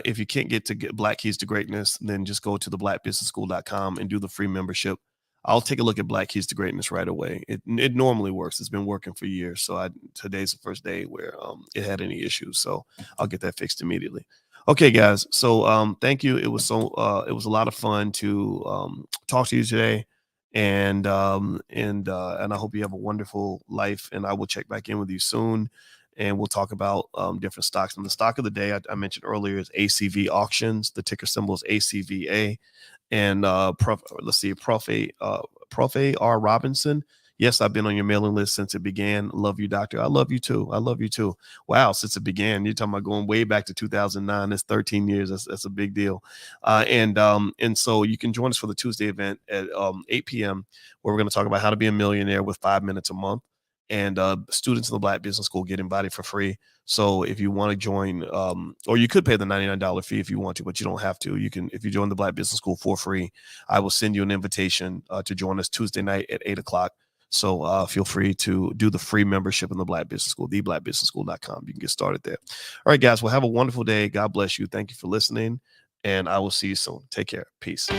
if you can't get Black Keys to Greatness, then just go to theblackbusinessschool.com and do the free membership. I'll take a look at Black Keys to Greatness right away. It normally works. It's been working for years. So today's the first day where it had any issues. So I'll get that fixed immediately. Okay, guys. So thank you. It was a lot of fun to talk to you today. And I hope you have a wonderful life, and I will check back in with you soon. and we'll talk about different stocks. And the stock of the day I mentioned earlier is ACV Auctions. The ticker symbol is ACVA. And Prof A R Robinson. Yes, I've been on your mailing list since it began. Love you, doctor. I love you too. I love you too. Wow, since it began, you're talking about going way back to 2009. That's 13 years. That's a big deal. And so you can join us for the Tuesday event at 8 p.m. where we're going to talk about how to be a millionaire with 5 minutes a month. And students in the Black Business School get invited for free. So if you want to join, or you could pay the $99 fee if you want to, but you don't have to. You can, if you join the Black Business School for free, I will send you an invitation to join us Tuesday night at 8 o'clock. So feel free to do the free membership in the Black Business School, theblackbusinessschool.com. You can get started there. All right, guys. Well, have a wonderful day. God bless you. Thank you for listening. And I will see you soon. Take care. Peace.